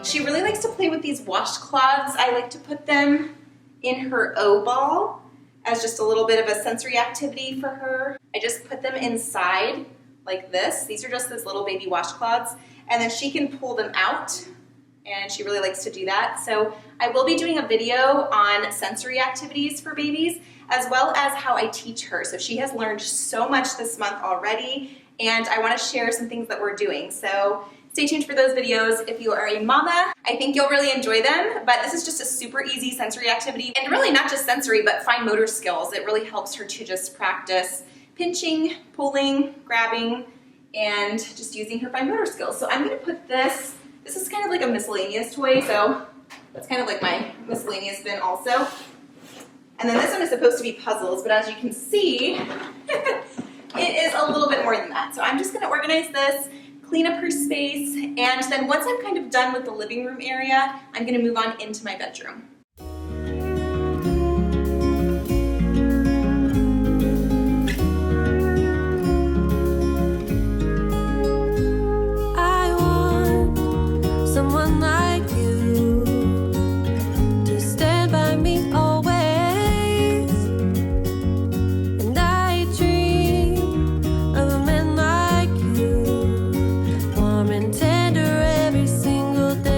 She really likes to play with these washcloths. I like to put them in her O ball as just a little bit of a sensory activity for her. I just put them inside like this. These are just those little baby washcloths, and then she can pull them out, and she really likes to do that. So I will be doing a video on sensory activities for babies, as well as how I teach her. So she has learned so much this month already, and I want to share some things that we're doing. So stay tuned for those videos. If you are a mama, I think you'll really enjoy them, but this is just a super easy sensory activity, and really not just sensory, but fine motor skills. It really helps her to just practice pinching, pulling, grabbing, and just using her fine motor skills. So I'm gonna put this is kind of like a miscellaneous toy, so that's kind of like my miscellaneous bin also. And then this one is supposed to be puzzles, but as you can see, it is a little bit more than that. So I'm just gonna organize this, clean up her space, and then once I'm kind of done with the living room area, I'm gonna move on into my bedroom. I want someone like you to stand by me always, and I dream of a man like you, warm and tender every single day.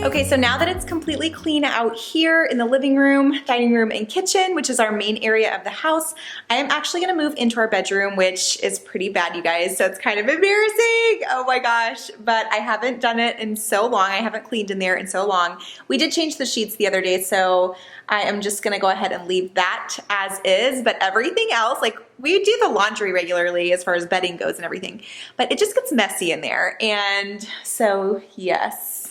Okay, so now that it's completely clean out here in the living room, dining room, and kitchen, which is our main area of the house, I am actually gonna move into our bedroom, which is pretty bad, you guys, so it's kind of embarrassing. Oh my gosh, but I haven't done it in so long. I haven't cleaned in there in so long. We did change the sheets the other day, so I am just gonna go ahead and leave that as is, but everything else, like we do the laundry regularly as far as bedding goes and everything, but it just gets messy in there, and so yes.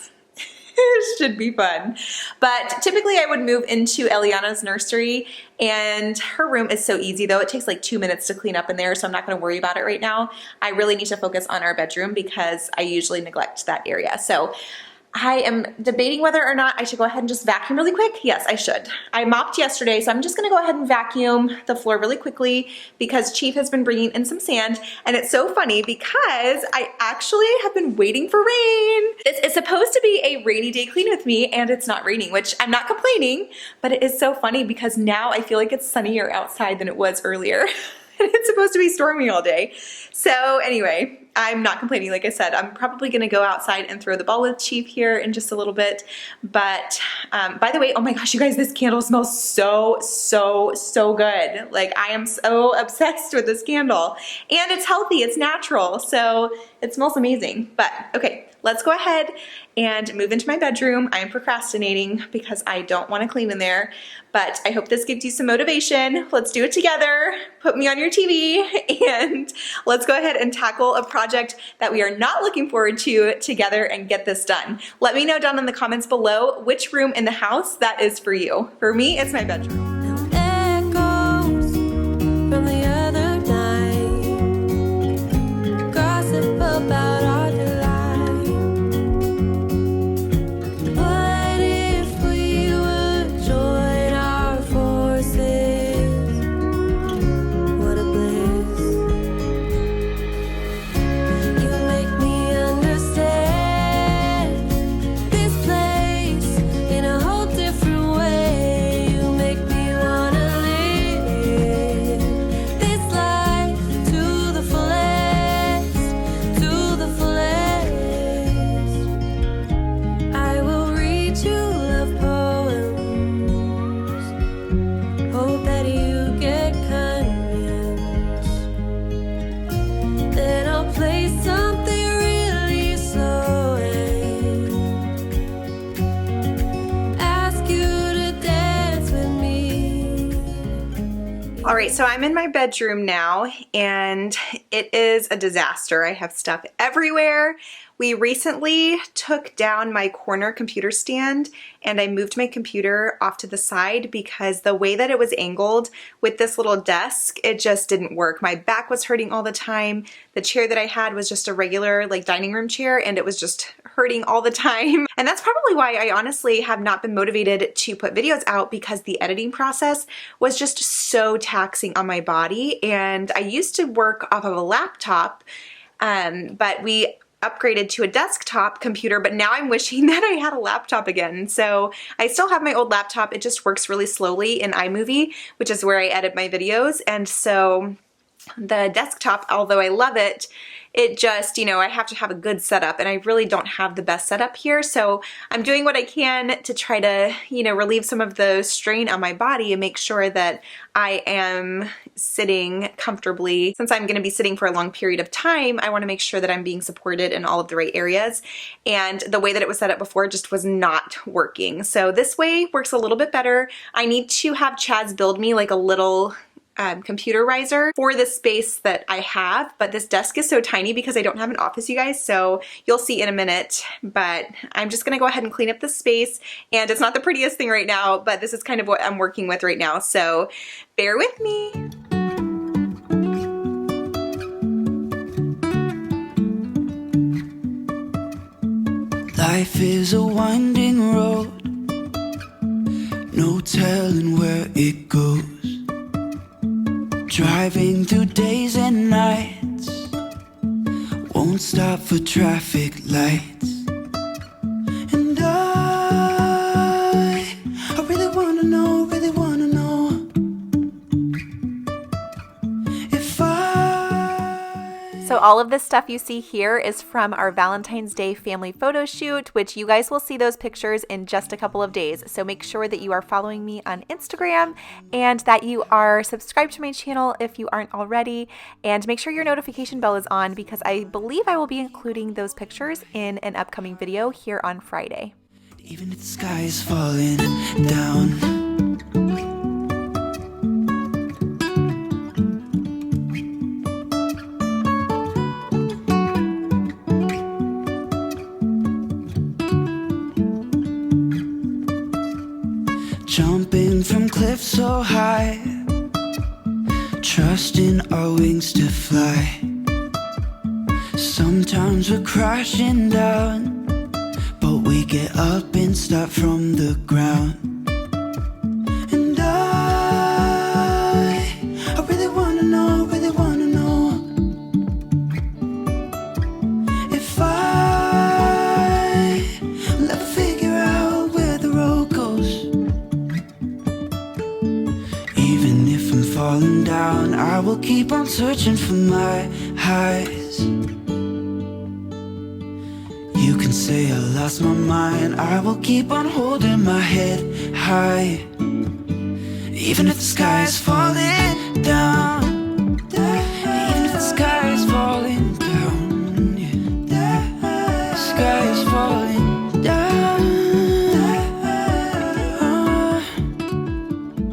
It should be fun. But typically I would move into Eliana's nursery, and her room is so easy though. It takes like 2 minutes to clean up in there, so I'm not gonna worry about it right now. I really need to focus on our bedroom because I usually neglect that area. So I am debating whether or not I should go ahead and just vacuum really quick. Yes, I should. I mopped yesterday, so I'm just gonna go ahead and vacuum the floor really quickly because Chief has been bringing in some sand, and it's so funny because I actually have been waiting for rain. It's supposed to be a rainy day clean with me, and it's not raining, which I'm not complaining, but it is so funny because now I feel like it's sunnier outside than it was earlier. And it's supposed to be stormy all day. So anyway, I'm not complaining. Like I said, I'm probably gonna go outside and throw the ball with Chief here in just a little bit. But by the way, oh my gosh, you guys, this candle smells so good. Like I am so obsessed with this candle. And it's healthy, it's natural, so it smells amazing. But okay, let's go ahead and move into my bedroom. I'm procrastinating because I don't want to clean in there, but I hope this gives you some motivation. Let's do it together. Put me on your TV and let's go ahead and tackle a project that we are not looking forward to together and get this done. Let me know down in the comments below which room in the house that is for you. For me, it's my bedroom. Echoes from the other night, gossip about our delight. What if we would join our forces? What a bliss. You make me understand this place in a whole different way. You make me wanna live this life to the fullest, to the fullest. I will read you love poems, hope that you get convinced. Then I'll play something really slow and ask you to dance with me. All right, so I'm in my bedroom now and it is a disaster. I have stuff everywhere. We recently took down my corner computer stand and I moved my computer off to the side because the way that it was angled with this little desk, it just didn't work. My back was hurting all the time. The chair that I had was just a regular like dining room chair and it was just hurting all the time. And that's probably why I honestly have not been motivated to put videos out because the editing process was just so taxing on my body. And I used to work off of a laptop, but we upgraded to a desktop computer, but now I'm wishing that I had a laptop again. So I still have my old laptop. It just works really slowly in iMovie, which is where I edit my videos. And so the desktop, although I love it, it just, you know, I have to have a good setup and I really don't have the best setup here. So I'm doing what I can to try to, you know, relieve some of the strain on my body and make sure that I am sitting comfortably. Since I'm going to be sitting for a long period of time, I want to make sure that I'm being supported in all of the right areas. And the way that it was set up before just was not working. So this way works a little bit better. I need to have Chaz build me like a little computer riser for the space that I have, but this desk is so tiny because I don't have an office, you guys, so you'll see in a minute. But I'm just gonna go ahead and clean up the space, and it's not the prettiest thing right now, but this is kind of what I'm working with right now, so bear with me. Life is a winding road, no telling where it goes. Driving through days and nights, won't stop for traffic lights. And I really wanna know if I... So So all of this stuff you see here is from our Valentine's Day family photo shoot, which you guys will see those pictures in just a couple of days. So make sure that you are following me on Instagram and that you are subscribed to my channel if you aren't already. And make sure your notification bell is on because I believe I will be including those pictures in an upcoming video here on Friday. Even if the sky is falling down. Jumping from cliffs so high, trusting our wings to fly. Sometimes we're crashing down, but we get up and start from the ground. And I really wanna know, if I'll ever figure out where the road goes. Even if I'm falling down, I will keep on searching for my highs. You can say I lost my mind, I will keep on holding my head high. Even if the sky is falling down, even if the sky is falling down, yeah. The sky is falling down.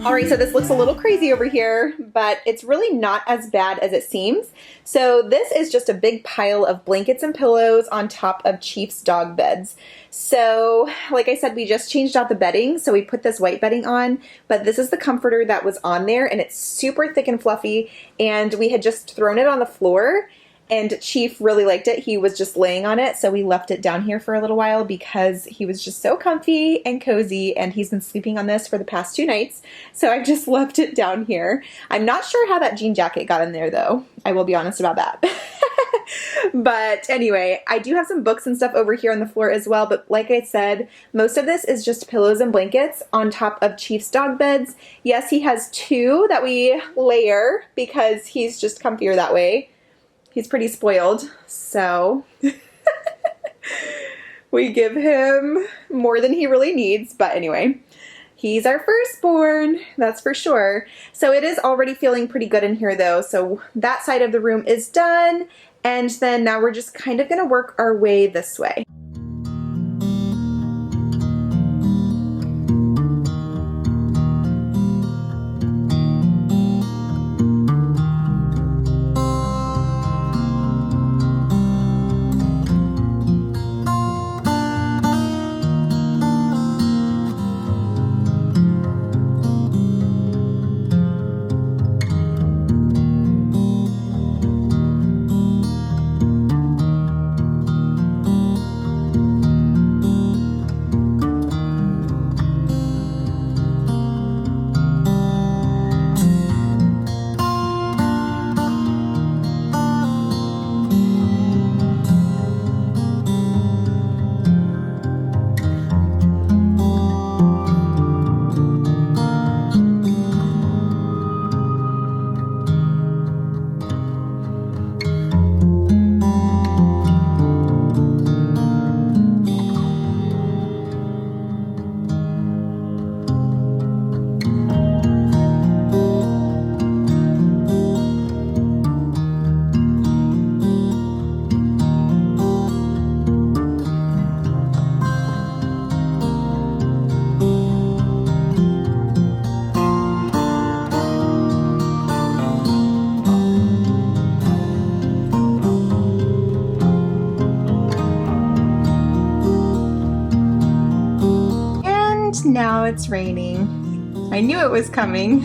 All right, so this looks a little crazy over here, but it's really not as bad as it seems. So this is just a big pile of blankets and pillows on top of Chief's dog beds. So like I said, we just changed out the bedding, so we put this white bedding on, but this is the comforter that was on there, and it's super thick and fluffy, and we had just thrown it on the floor, and Chief really liked it. He was just laying on it, so we left it down here for a little while because he was just so comfy and cozy, and he's been sleeping on this for the past 2 nights, so I just left it down here. I'm not sure how that jean jacket got in there, though. I will be honest about that. But anyway, I do have some books and stuff over here on the floor as well, but like I said, most of this is just pillows and blankets on top of Chief's dog beds. Yes, he has 2 that we layer because he's just comfier that way. He's pretty spoiled, so we give him more than he really needs, but anyway, he's our firstborn, that's for sure. So it is already feeling pretty good in here though, so that side of the room is done, and then now we're just kind of gonna work our way this way. Now it's raining. I knew it was coming.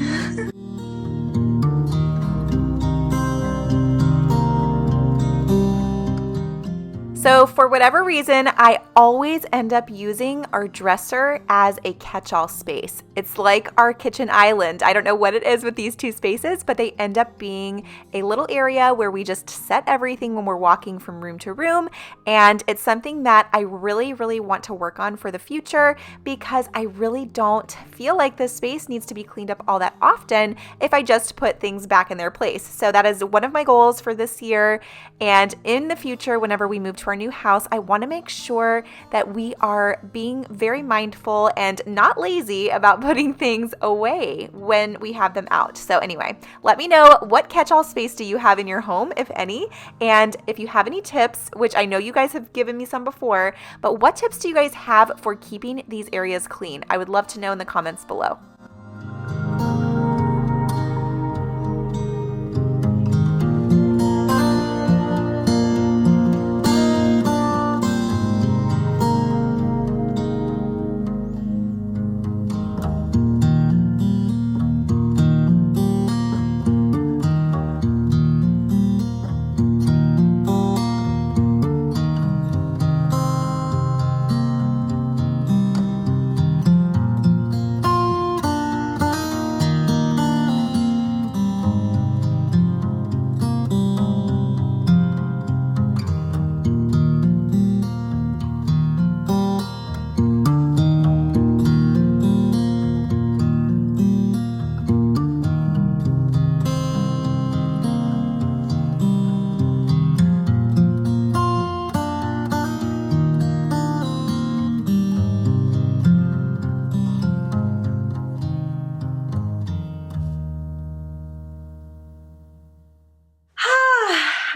So So for whatever reason, I always end up using our dresser as a catch-all space. It's like our kitchen island. I don't know what it is with these two spaces, but they end up being a little area where we just set everything when we're walking from room to room. And it's something that I really, really want to work on for the future because I really don't feel like this space needs to be cleaned up all that often if I just put things back in their place. So that is one of my goals for this year. And in the future, whenever we move to our new house, I want to make sure that we are being very mindful and not lazy about putting things away when we have them out. So anyway, let me know, what catch-all space do you have in your home, if any? And if you have any tips, which I know you guys have given me some before, but what tips do you guys have for keeping these areas clean? I would love to know in the comments below.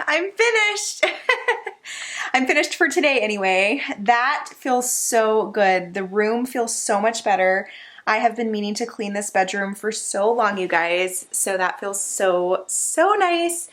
I'm finished. I'm finished for today anyway. That feels so good. The room feels so much better. I have been meaning to clean this bedroom for so long, you guys. So that feels so nice.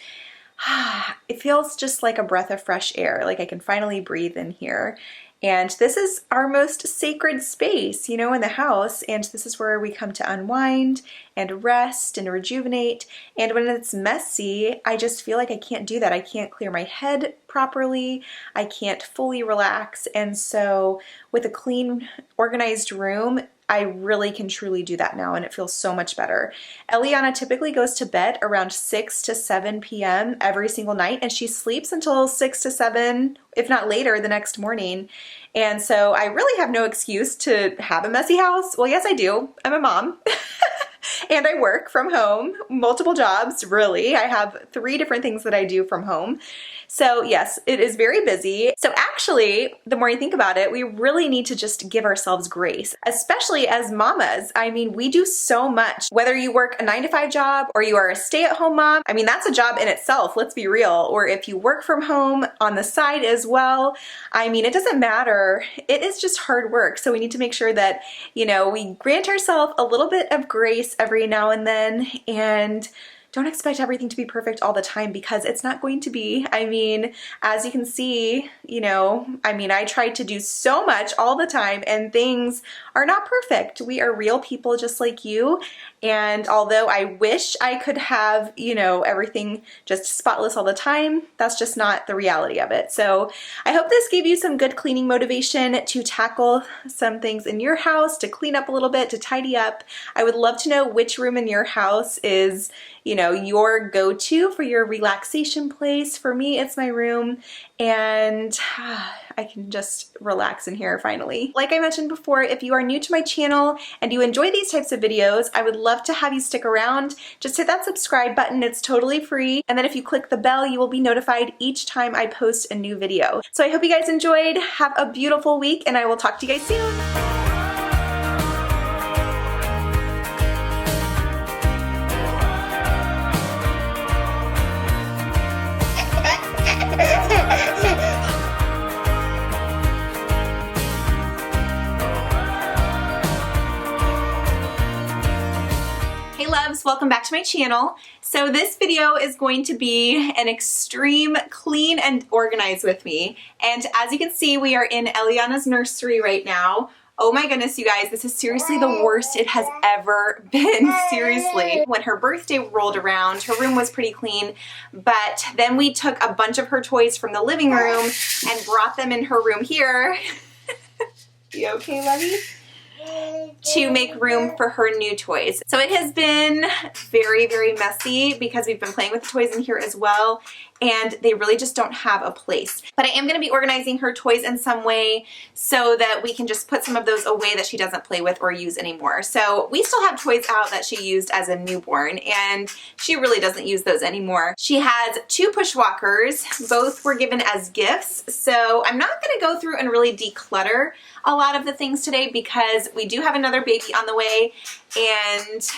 It feels just like a breath of fresh air. Like I can finally breathe in here. And this is our most sacred space, you know, in the house. And this is where we come to unwind and rest and rejuvenate. And when it's messy, I just feel like I can't do that. I can't clear my head properly. I can't fully relax. And so with a clean, organized room, I really can truly do that now, and it feels so much better. Eliana typically goes to bed around 6 to 7 p.m. every single night, and she sleeps until 6 to 7, if not later, the next morning. And so I really have no excuse to have a messy house. Well, yes, I do. I'm a mom. And I work from home, multiple jobs, really. I have 3 different things that I do from home. So yes, it is very busy. So actually, the more you think about it, we really need to just give ourselves grace, especially as mamas. I mean, we do so much. Whether you work a 9-to-5 job or you are a stay-at-home mom, I mean, that's a job in itself, let's be real. Or if you work from home on the side as well, I mean, it doesn't matter. It is just hard work. So we need to make sure that, you know, we grant ourselves a little bit of grace every now and then, and don't expect everything to be perfect all the time, because it's not going to be. I mean, as you can see, you know, I mean, I try to do so much all the time and things are not perfect. We are real people just like you. And although I wish I could have, you know, everything just spotless all the time, that's just not the reality of it. So I hope this gave you some good cleaning motivation to tackle some things in your house, to clean up a little bit, to tidy up. I would love to know which room in your house is, you know, your go-to for your relaxation place. For me, it's my room, and I can just relax in here finally. Like I mentioned before, if you are new to my channel and you enjoy these types of videos, I would love to have you stick around. Just hit that subscribe button, it's totally free. And then if you click the bell, you will be notified each time I post a new video. So I hope you guys enjoyed. Have a beautiful week, and I will talk to you guys soon. Hey loves, welcome back to my channel. So this video is going to be an extreme clean and organize with me. And as you can see, we are in Eliana's nursery right now. Oh my goodness, you guys, this is seriously the worst it has ever been, seriously. When her birthday rolled around, her room was pretty clean, but then we took a bunch of her toys from the living room and brought them in her room here. You okay, Lovey? To make room for her new toys. So it has been very, very messy because we've been playing with the toys in here as well, and they really just don't have a place. But I am going to be organizing her toys in some way so that we can just put some of those away that she doesn't play with or use anymore. So we still have toys out that she used as a newborn, and she really doesn't use those anymore. She has 2 push walkers. Both were given as gifts, so I'm not going to go through and really declutter a lot of the things today because we do have another baby on the way, and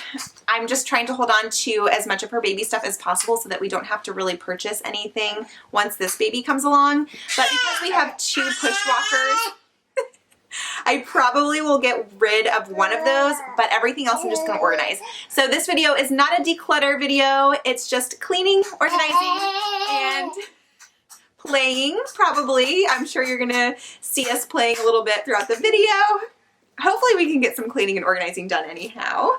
I'm just trying to hold on to as much of her baby stuff as possible so that we don't have to really purchase anything once this baby comes along. But because we have 2 push walkers, I probably will get rid of one of those, but everything else I'm just going to organize. So this video is not a declutter video, it's just cleaning, organizing, and playing, probably. I'm sure you're gonna see us playing a little bit throughout the video. Hopefully we can get some cleaning and organizing done anyhow.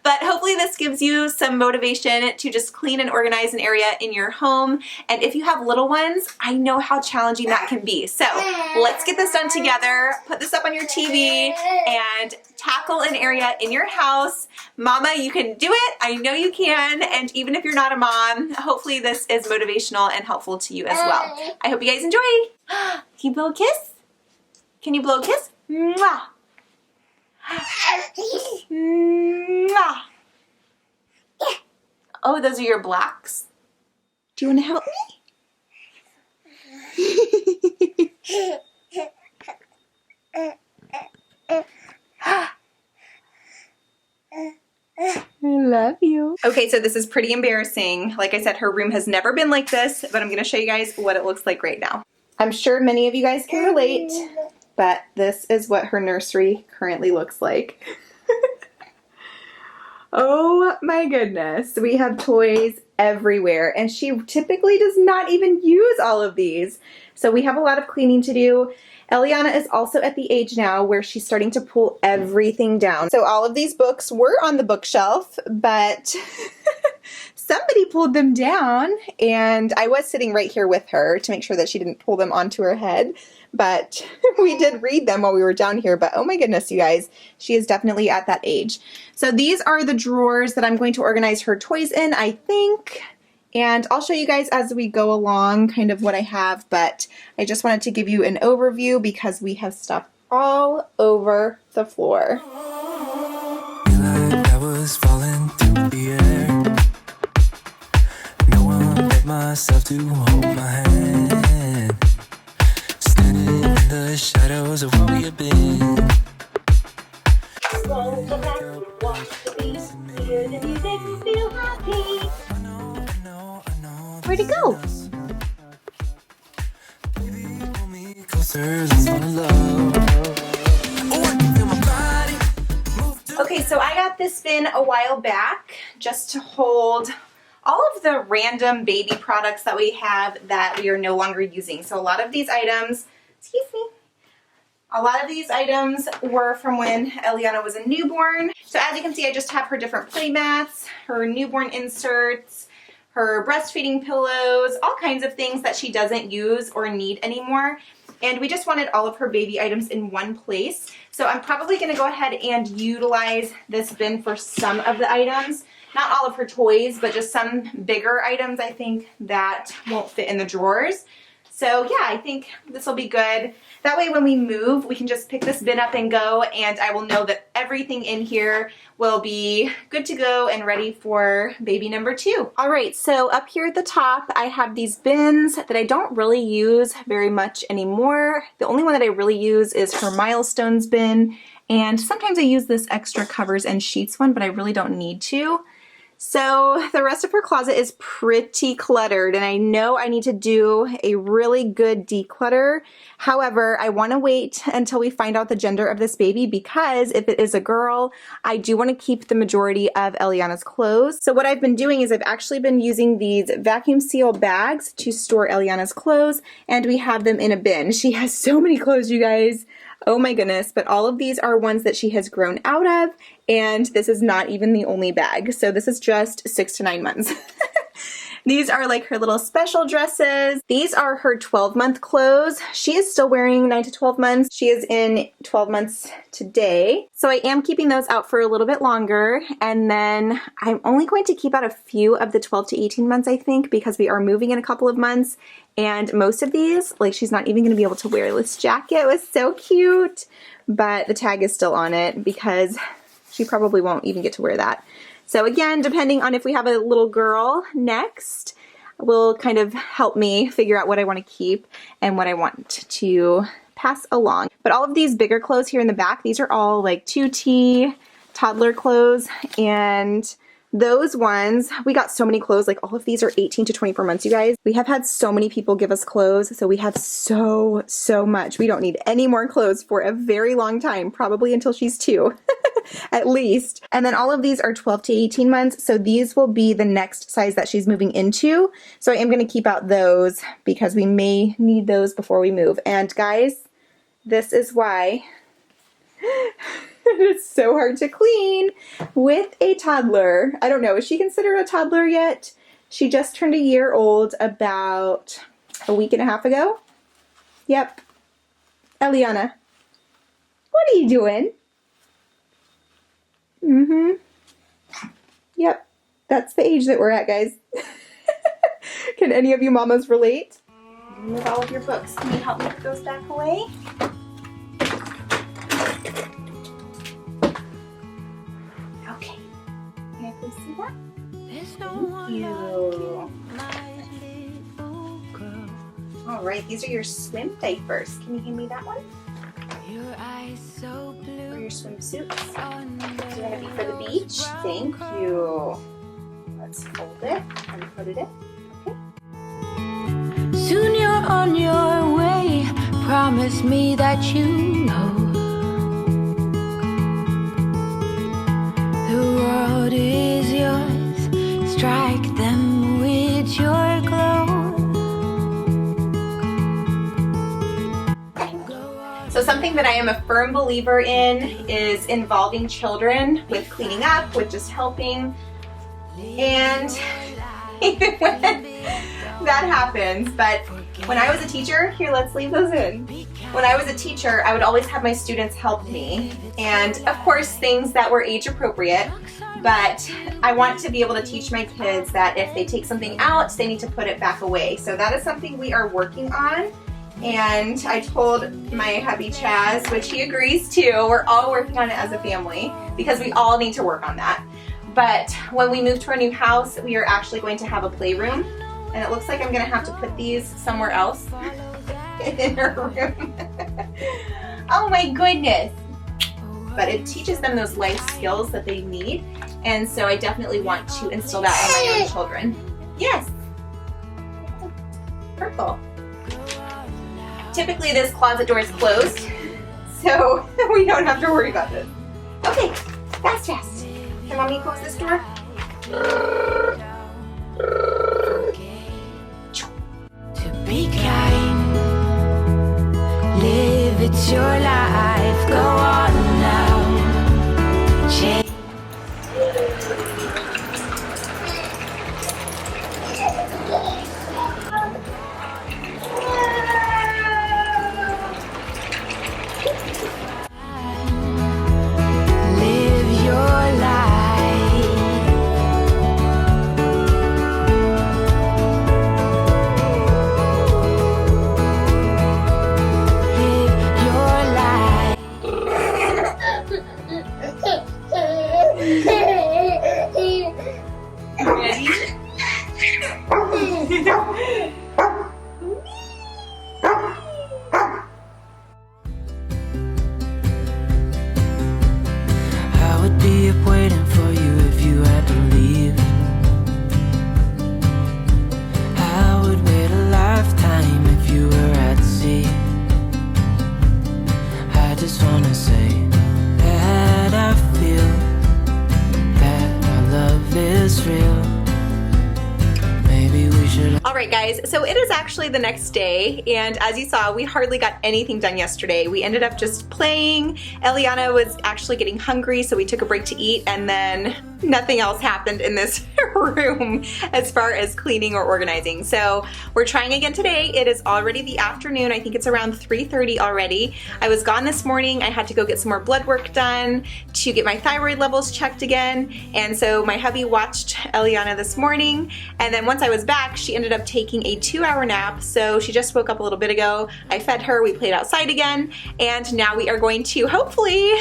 But hopefully this gives you some motivation to just clean and organize an area in your home. And if you have little ones, I know how challenging that can be. So let's get this done together. Put this up on your TV and tackle an area in your house. Mama, you can do it. I know you can. And even if you're not a mom, hopefully this is motivational and helpful to you as well. I hope you guys enjoy. Can you blow a kiss? Can you blow a kiss? Mwah. Mwah. Oh, those are your blocks. Do you want to help me? I love you. Okay, so this is pretty embarrassing. Like I said, her room has never been like this, but I'm going to show you guys what it looks like right now. I'm sure many of you guys can relate, but this is what her nursery currently looks like. Oh my goodness. We have toys everywhere, and she typically does not even use all of these. So we have a lot of cleaning to do. Eliana is also at the age now where she's starting to pull everything down. So all of these books were on the bookshelf, but somebody pulled them down, and I was sitting right here with her to make sure that she didn't pull them onto her head. But we did read them while we were down here. But oh my goodness, you guys, she is definitely at that age. So these are the drawers that I'm going to organize her toys in, I think. And I'll show you guys as we go along kind of what I have. But I just wanted to give you an overview because we have stuff all over the floor. Like I was falling through the air. No one let myself to hold my hand. Standing in the shadows of what we have been. Roll around, watch the beat, hear the music, feel happy. Where'd it go? Baby, pull me closer, let's fall in love. Oh, I can feel my body move to Okay, so I got this bin a while back just to hold all of the random baby products that we have that we are no longer using. So a lot of these items, excuse me, a lot of these items were from when Eliana was a newborn. So as you can see, I just have her different play mats, her newborn inserts, her breastfeeding pillows, all kinds of things that she doesn't use or need anymore. And we just wanted all of her baby items in one place. So I'm probably gonna go ahead and utilize this bin for some of the items. Not all of her toys, but just some bigger items I think that won't fit in the drawers. So yeah, I think this will be good. That way when we move, we can just pick this bin up and go, and I will know that everything in here will be good to go and ready for baby number 2. All right, so up here at the top, I have these bins that I don't really use very much anymore. The only one that I really use is her milestones bin, and sometimes I use this extra covers and sheets one, but I really don't need to. So the rest of her closet is pretty cluttered, and I know I need to do a really good declutter. However, I want to wait until we find out the gender of this baby, because if it is a girl, I do want to keep the majority of Eliana's clothes. So what I've been doing is I've actually been using these vacuum seal bags to store Eliana's clothes, and we have them in a bin. She has so many clothes, you guys. Oh my goodness, but all of these are ones that she has grown out of, and this is not even the only bag. So this is just 6 to 9 months. These are like her little special dresses. These are her 12-month clothes. She is still wearing 9 to 12 months. She is in 12 months today. So I am keeping those out for a little bit longer. And then I'm only going to keep out a few of the 12 to 18 months, I think, because we are moving in a couple of months. And most of these, like, she's not even gonna be able to wear this jacket. It was so cute. But the tag is still on it because she probably won't even get to wear that. So again, depending on if we have a little girl next, will kind of help me figure out what I want to keep and what I want to pass along. But all of these bigger clothes here in the back, these are all like 2T toddler clothes, and those ones, we got so many clothes, like all of these are 18 to 24 months, you guys. We have had so many people give us clothes, so we have so much. We don't need any more clothes for a very long time, probably until she's 2. At least. And then all of these are 12 to 18 months, so these will be the next size that she's moving into. So I am going to keep out those because we may need those before we move. And guys, this is why it's so hard to clean with a toddler. I don't know, is she considered a toddler yet? She just turned a year old about a week and a half ago. Yep. Eliana, what are you doing? Yep, that's the age that we're at, guys. Can any of you mamas relate? Move all of your books. Can you help me put those back away? Okay. Can I please see that? Thank you. All right, these are your swim diapers. Can you hand me that one? Your eyes so blue. For your swimsuits. Is it gonna be for the beach? Thank you. Let's fold it and put it in. Okay. Soon you're on your way. Promise me that you know the world is yours. Strike them with your glow. So something that I am a firm believer in is involving children with cleaning up, with just helping. And even when that happens, but when I was a teacher, here, let's leave those in. When I was a teacher, I would always have my students help me. And of course, things that were age appropriate, but I want to be able to teach my kids that if they take something out, they need to put it back away. So that is something we are working on. And I told my hubby Chaz, which he agrees to, we're all working on it as a family because we all need to work on that. But when we move to our new house, we are actually going to have a playroom, and it looks like I'm gonna have to put these somewhere else in our room. Oh my goodness. But it teaches them those life skills that they need, and so I definitely want to instill that in my own children. Yes. Purple. Typically this closet door is closed, so we don't have to worry about this. Okay, fast. Can mommy close this door? To be kind, live it's your life. Go on now. Change. Live your life. Live your life. I would be up waiting for you if you had to leave. I would wait a lifetime if you were at sea. I just wanna say that I feel that our love is real. Maybe we Alright guys, so it is actually the next day, and as you saw, we hardly got anything done yesterday. We ended up just playing. Eliana was actually getting hungry, so we took a break to eat, and then nothing else happened in this room as far as cleaning or organizing. So we're trying again today. It is already the afternoon. I think it's around 3:30 already. I was gone this morning. I had to go get some more blood work done to get my thyroid levels checked again, and so my hubby watched Eliana this morning, and then once I was back, she ended up taking a 2-hour nap. So she just woke up a little bit ago. I fed her, we played outside again, and now we are going to hopefully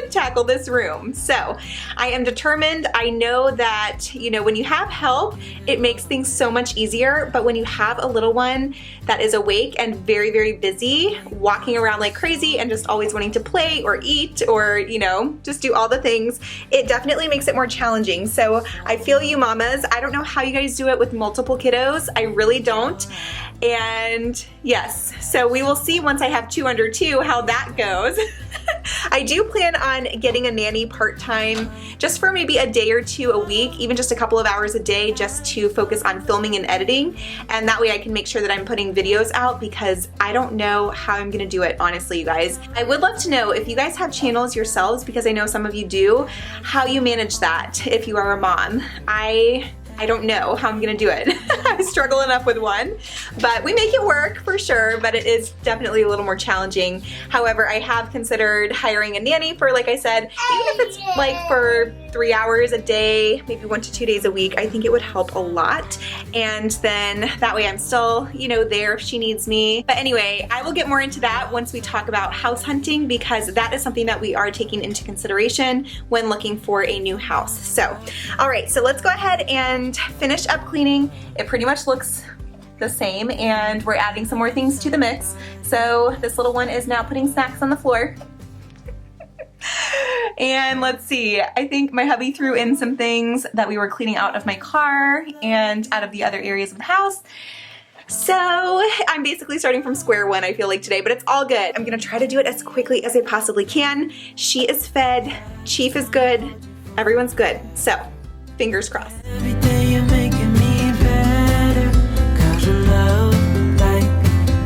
tackle this room. So I am determined. I know that, you know, when you have help, it makes things so much easier, but when you have a little one that is awake and very, very busy, walking around like crazy and just always wanting to play or eat or, you know, just do all the things, it definitely makes it more challenging. So I feel you mamas. I don't know how you guys do it with multiple kiddos. I really don't. And yes, so we will see once I have 2 under 2 how that goes. I do plan on getting a nanny part-time just for maybe a day or two a week, even just a couple of hours a day, just to focus on filming and editing, and that way I can make sure that I'm putting videos out, because I don't know how I'm gonna do it, honestly, you guys. I would love to know if you guys have channels yourselves, because I know some of you do, how you manage that if you are a mom. I don't know how I'm gonna do it. I struggle enough with one, but we make it work for sure, but it is definitely a little more challenging. However, I have considered hiring a nanny for, like I said, even if it's like for 3 hours a day, maybe 1 to 2 days a week, I think it would help a lot. And then that way I'm still, you know, there if she needs me. But anyway, I will get more into that once we talk about house hunting, because that is something that we are taking into consideration when looking for a new house. So, all right, so let's go ahead and finish up cleaning. It pretty much looks the same, and we're adding some more things to the mix. So this little one is now putting snacks on the floor. And let's see, I think my hubby threw in some things that we were cleaning out of my car and out of the other areas of the house. So I'm basically starting from square one, I feel like, today, but it's all good. I'm gonna try to do it as quickly as I possibly can. She is fed, Chief is good, everyone's good. So fingers crossed. Every day you're making me better, 'cause a love like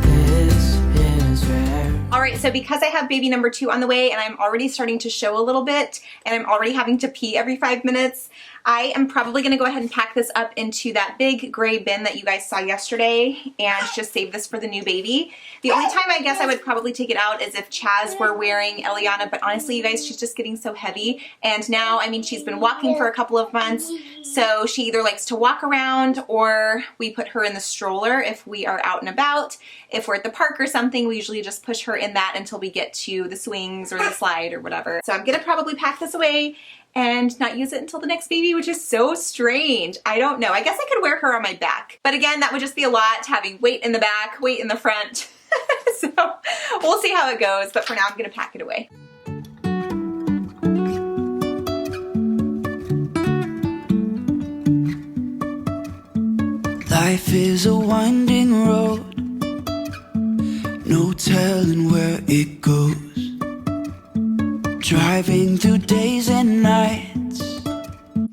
this is rare. All right, so because I have baby number 2 on the way and I'm already starting to show a little bit and I'm already having to pee every 5 minutes, I am probably gonna go ahead and pack this up into that big gray bin that you guys saw yesterday and just save this for the new baby. The only time I guess I would probably take it out is if Chaz were wearing Eliana, but honestly, you guys, she's just getting so heavy. And now, I mean, she's been walking for a couple of months, so she either likes to walk around or we put her in the stroller if we are out and about. If we're at the park or something, we usually just push her in that until we get to the swings or the slide or whatever. So I'm gonna probably pack this away and not use it until the next baby, which is so strange. I don't know. I guess I could wear her on my back. But again, that would just be a lot, having weight in the back, weight in the front. So we'll see how it goes, but for now I'm gonna pack it away. Life is a winding road, no telling where it goes. Driving through days and nights.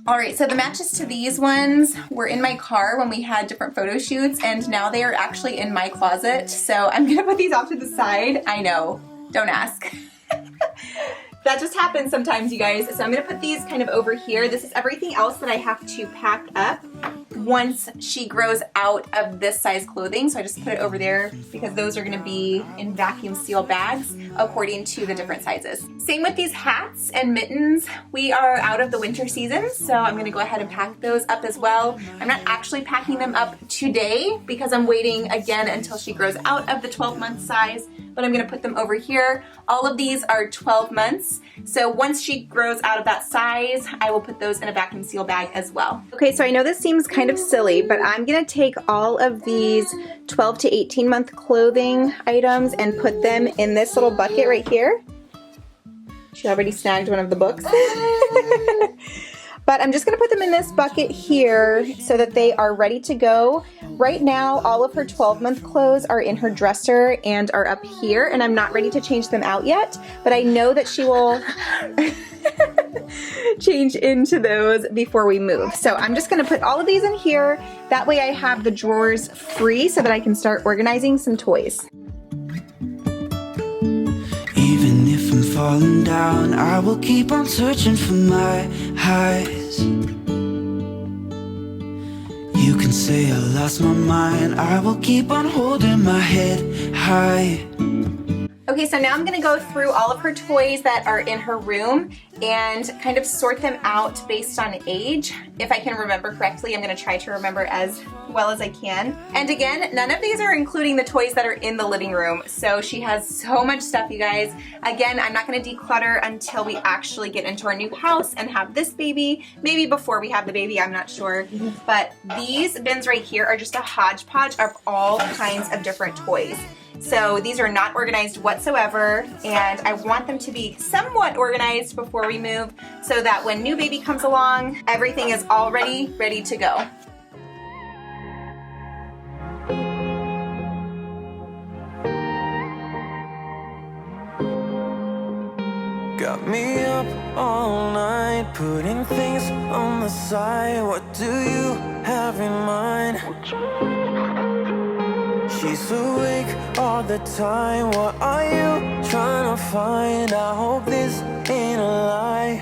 All right, so the matches to these ones were in my car when we had different photo shoots, and now they are actually in my closet. So I'm gonna put these off to the side. I know, don't ask. That just happens sometimes, you guys. So I'm gonna put these kind of over here. This is everything else that I have to pack up once she grows out of this size clothing. So I just put it over there because those are gonna be in vacuum seal bags according to the different sizes. Same with these hats and mittens. We are out of the winter season, so I'm gonna go ahead and pack those up as well. I'm not actually packing them up today because I'm waiting again until she grows out of the 12-month size, but I'm gonna put them over here. All of these are 12 months. So once she grows out of that size, I will put those in a vacuum seal bag as well. Okay, so I know this seems kind of silly, but I'm gonna take all of these 12 to 18 month clothing items and put them in this little bucket right here. She already snagged one of the books. But I'm just gonna put them in this bucket here so that they are ready to go. Right now, all of her 12-month clothes are in her dresser and are up here, and I'm not ready to change them out yet, but I know that she will change into those before we move. So I'm just gonna put all of these in here. That way I have the drawers free so that I can start organizing some toys. Even if I'm falling down, I will keep on searching for my highs. You can say I lost my mind, I will keep on holding my head high. Okay, so now I'm gonna go through all of her toys that are in her room and kind of sort them out based on age. If I can remember correctly, I'm gonna try to remember as well as I can. And again, none of these are including the toys that are in the living room. So she has so much stuff, you guys. Again, I'm not gonna declutter until we actually get into our new house and have this baby. Maybe before we have the baby, I'm not sure. But these bins right here are just a hodgepodge of all kinds of different toys. So these are not organized whatsoever, and I want them to be somewhat organized before we move so that when new baby comes along, everything is already ready to go. Got me up all night, putting things on the side. What do you have in mind? She's awake all the time. What are you trying to find? I hope this ain't a lie,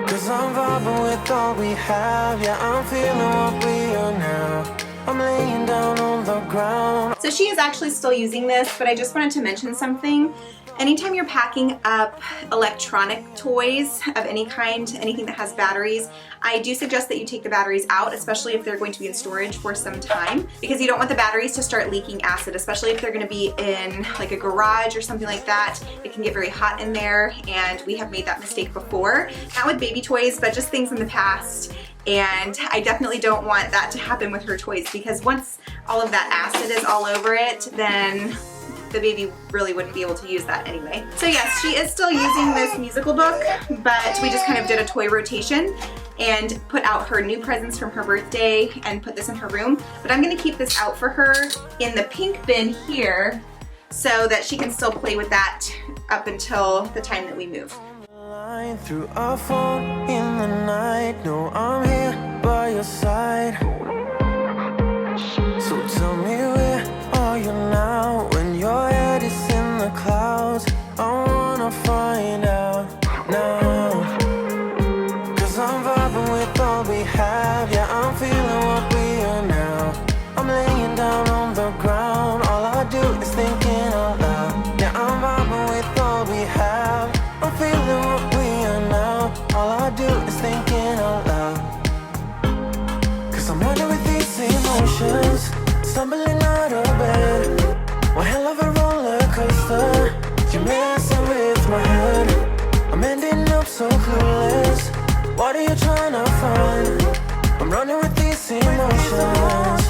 'cause I'm vibing with all we have. Yeah, I'm feeling what we are now. I'm laying down on the ground. So she is actually still using this, but I just wanted to mention something. Anytime you're packing up electronic toys of any kind, anything that has batteries, I do suggest that you take the batteries out, especially if they're going to be in storage for some time, because you don't want the batteries to start leaking acid, especially if they're going to be in like a garage or something like that. It can get very hot in there, and we have made that mistake before. Not with baby toys, but just things in the past. And I definitely don't want that to happen with her toys, because once all of that acid is all over it, then the baby really wouldn't be able to use that anyway. So yes, she is still using this musical book, but we just kind of did a toy rotation and put out her new presents from her birthday and put this in her room. But I'm gonna keep this out for her in the pink bin here so that she can still play with that up until the time that we move. Through our phone in the night, no, I'm here by your side. So tell me, where are you now? When your head is in the clouds, I wanna find out now. 'Cause I'm vibing with all we have. Yeah, I'm feeling what we are now. I'm laying down on the ground. All I do is thinking out loud. Yeah, I'm vibing with all we have. I'm feeling what we are now. All I do is thinking out loud. 'Cause I'm running with these emotions, stumbling out of bed. One hell of a roller coaster. You're messing with my head. I'm ending up so clueless. What are you trying to find? I'm running with these emotions.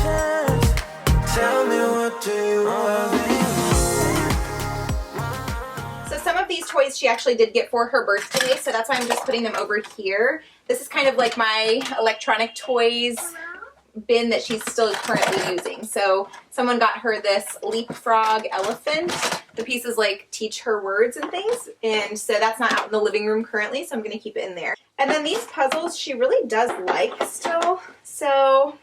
Tell me, what do you want? Some of these toys she actually did get for her birthday, so that's why I'm just putting them over here. This is kind of like my electronic toys bin that she's still currently using. So someone got her this leapfrog elephant. The pieces like teach her words and things, and so that's not out in the living room currently, so I'm going to keep it in there. And then these puzzles she really does like still, so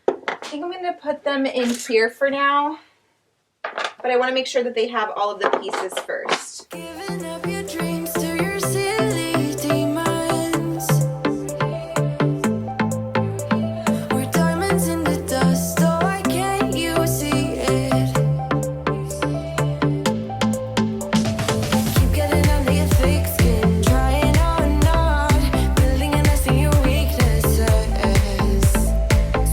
I think I'm going to put them in here for now. But I want to make sure that they have all of the pieces first. Giving up your dreams to your silly demons. We're diamonds in the dust, so why can't you see it? Keep getting under your thick skin, trying on not, building a nest in your weaknesses,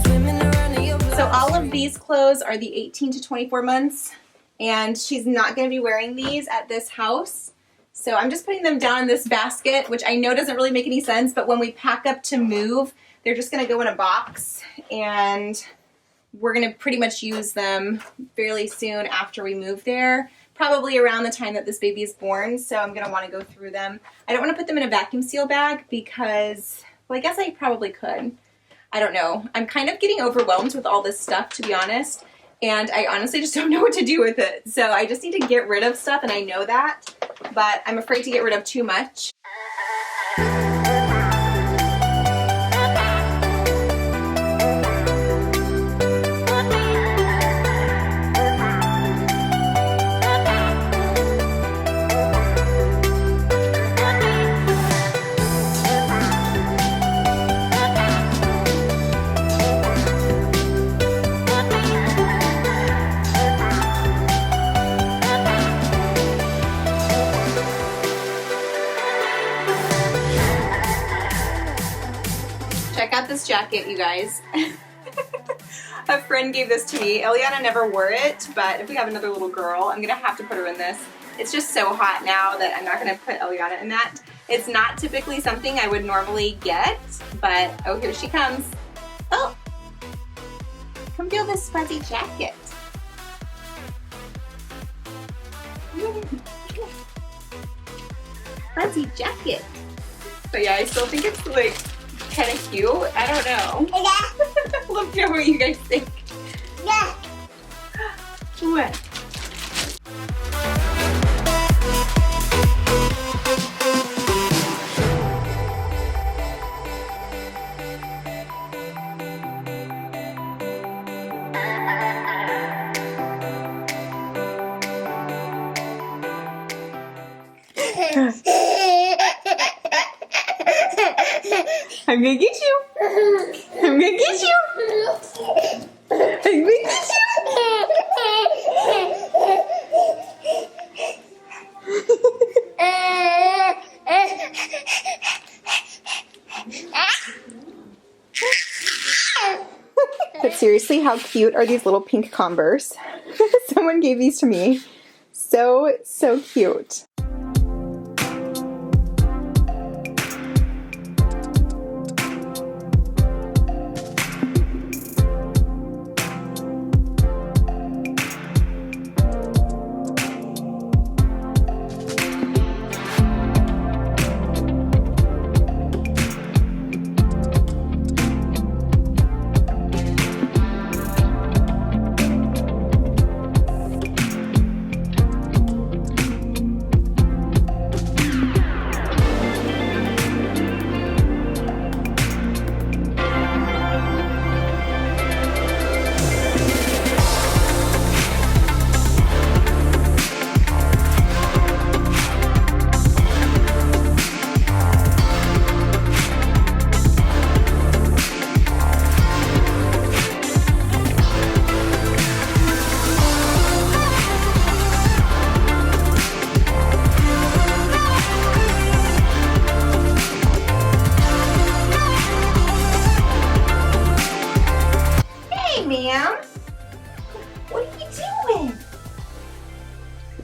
swimming around in your blood. So all of these clothes are the 18 to 24 months. And she's not going to be wearing these at this house. So I'm just putting them down in this basket, which I know doesn't really make any sense, but when we pack up to move, they're just going to go in a box, and we're going to pretty much use them fairly soon after we move there. probably around the time that this baby is born, so I'm gonna wanna go through them. I don't wanna put them in a vacuum seal bag because, well, I guess I probably could. I don't know. I'm kind of getting overwhelmed with all this stuff, to be honest, and I honestly just don't know what to do with it. So I just need to get rid of stuff, and I know that, but I'm afraid to get rid of too much. Check out this jacket, you guys. A friend gave this to me. Eliana never wore it, but if we have another little girl, I'm gonna have to put her in this. It's just so hot now that I'm not gonna put Eliana in that. It's not typically something I would normally get, but oh, here she comes. Oh, come feel this fuzzy jacket. Fuzzy jacket. But yeah, I still think it's like kind of cute. I don't know. Let me know what you guys think. Yeah. What? I'm gonna get you. I'm gonna get you. I'm gonna get you. But seriously, how cute are these little pink Converse? Someone gave these to me. So cute.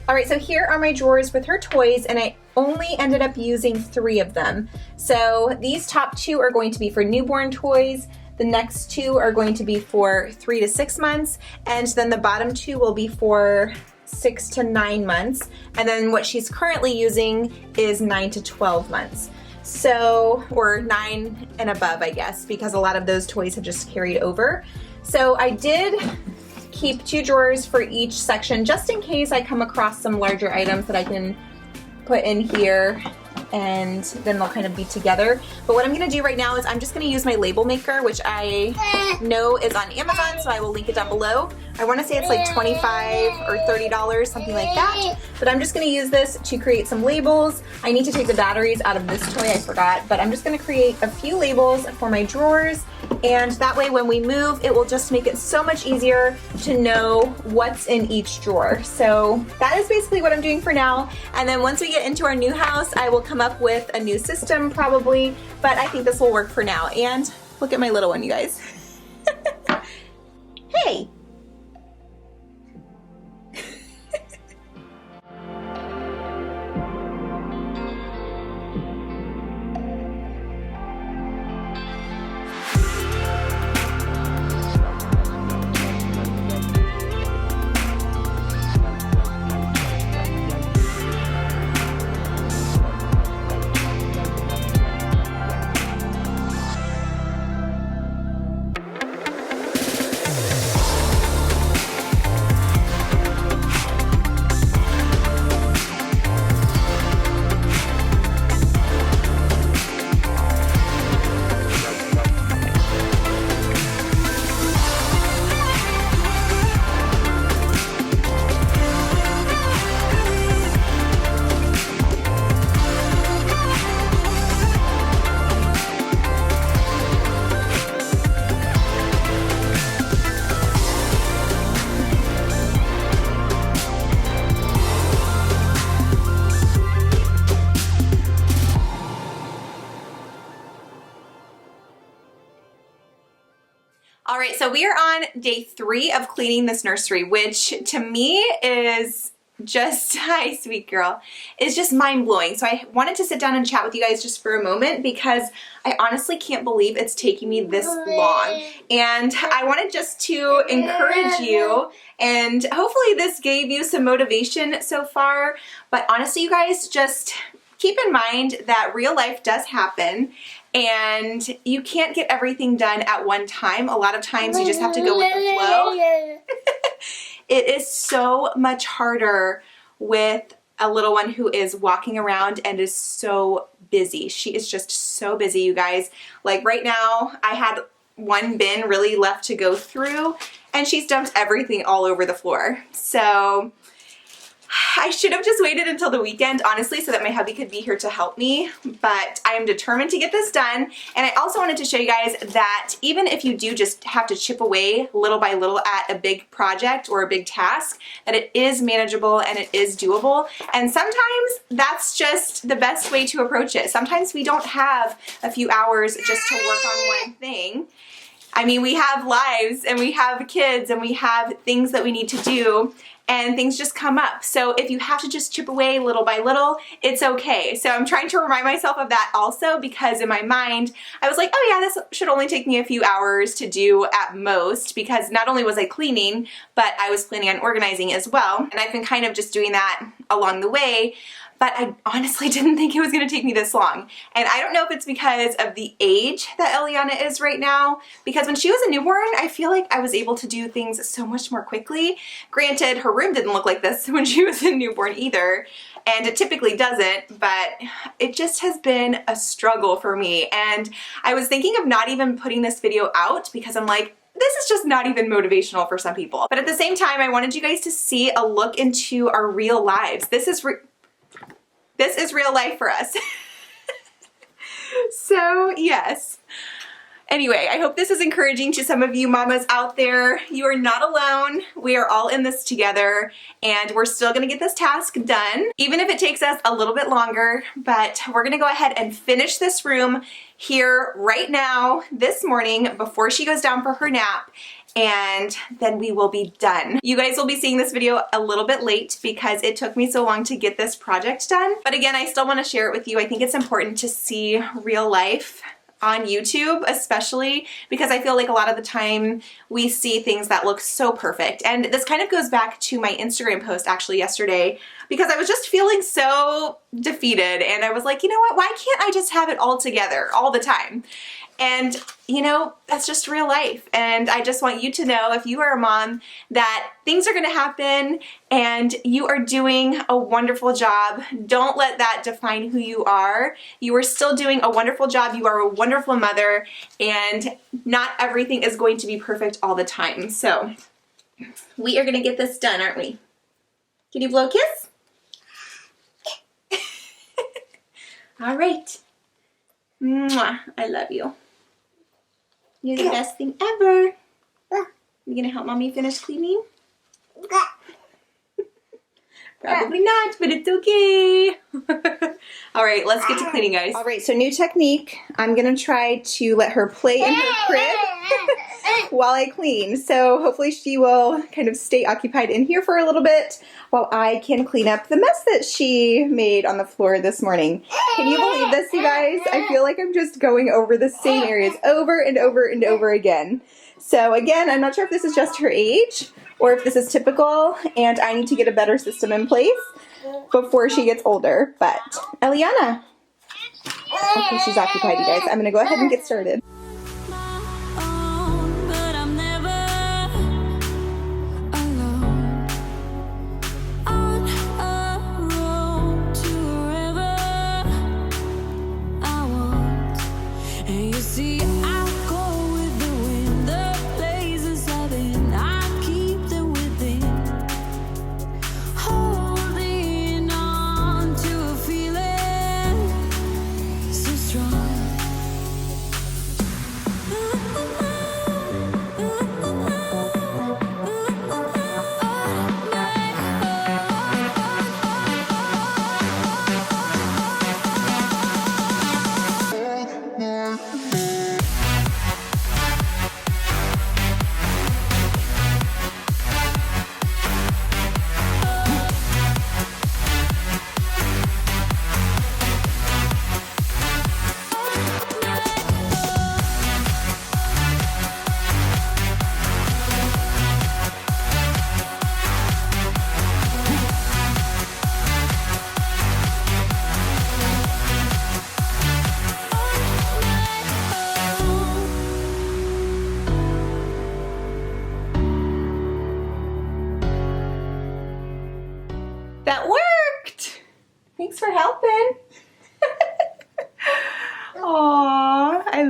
Alright, so here are my drawers with her toys, and I only ended up using 3 of them. So these top 2 are going to be for newborn toys, the next 2 are going to be for 3 to 6 months, and then the bottom 2 will be for 6 to 9 months, and then what she's currently using is 9 to 12 months. So, or 9 and above, I guess, because a lot of those toys have just carried over. So I did keep 2 drawers for each section just in case I come across some larger items that I can put in here, and then they'll kind of be together. But what I'm gonna do right now is I'm just gonna use my label maker, which I know is on Amazon, so I will link it down below. I wanna say it's like $25 or $30, something like that. But I'm just gonna use this to create some labels. I need to take the batteries out of this toy, I forgot, but I'm just gonna create a few labels for my drawers, and that way when we move, it will just make it so much easier to know what's in each drawer. So that is basically what I'm doing for now. And then once we get into our new house, I will come up with a new system probably, but I think this will work for now. And look at my little one, you guys. Hey. All right, so we are on day 3 of cleaning this nursery, which to me is just, hi sweet girl, is just mind-blowing. So I wanted to sit down and chat with you guys just for a moment because I honestly can't believe it's taking me this long. And I wanted just to encourage you, and hopefully this gave you some motivation so far. But honestly, you guys, just keep in mind that real life does happen and you can't get everything done at one time. A lot of times you just have to go with the flow. It is so much harder with a little one who is walking around and is so busy. She is just so busy, you guys. Like right now, I had one bin really left to go through and she's dumped everything all over the floor. So I should have just waited until the weekend, honestly, so that my hubby could be here to help me, but I am determined to get this done. And I also wanted to show you guys that even if you do just have to chip away little by little at a big project or a big task, that it is manageable and it is doable. And sometimes that's just the best way to approach it. Sometimes we don't have a few hours just to work on one thing. I mean, we have lives and we have kids and we have things that we need to do, and things just come up. So if you have to just chip away little by little, it's okay. So I'm trying to remind myself of that also, because in my mind, I was like, oh yeah, this should only take me a few hours to do at most, because not only was I cleaning, but I was planning on organizing as well. And I've been kind of just doing that along the way. But I honestly didn't think it was going to take me this long. And I don't know if it's because of the age that Eliana is right now, because when she was a newborn, I feel like I was able to do things so much more quickly. Granted, her room didn't look like this when she was a newborn either, and it typically doesn't, but it just has been a struggle for me. And I was thinking of not even putting this video out because I'm like, this is just not even motivational for some people. But at the same time, I wanted you guys to see a look into our real lives. This is real life for us. So yes. Anyway, I hope this is encouraging to some of you mamas out there. You are not alone. We are all in this together, and we're still gonna get this task done, even if it takes us a little bit longer. But we're gonna go ahead and finish this room here right now, this morning, before she goes down for her nap, and then we will be done. You guys will be seeing this video a little bit late because it took me so long to get this project done. But again, I still want to share it with you. I think it's important to see real life on YouTube, especially because I feel like a lot of the time we see things that look so perfect. And this kind of goes back to my Instagram post actually yesterday, because I was just feeling so defeated and I was like, you know what, why can't I just have it all together all the time? And you know, that's just real life. And I just want you to know, if you are a mom, that things are going to happen and you are doing a wonderful job. Don't let that define who you are. You are still doing a wonderful job. You are a wonderful mother, and not everything is going to be perfect all the time. So we are going to get this done, aren't we? Can you blow a kiss? All right. Mwah. I love you. You're the best thing ever. You gonna help mommy finish cleaning? Probably not, but it's okay. All right, let's get to cleaning, guys. All right, so new technique. I'm gonna try to let her play in her crib while I clean. So hopefully she will kind of stay occupied in here for a little bit while I can clean up the mess that she made on the floor this morning. Can you believe this, you guys? I feel like I'm just going over the same areas over and over and over again. So again, I'm not sure if this is just her age or if this is typical, and I need to get a better system in place before she gets older. But Eliana. Okay, she's occupied, you guys. I'm gonna go ahead and get started.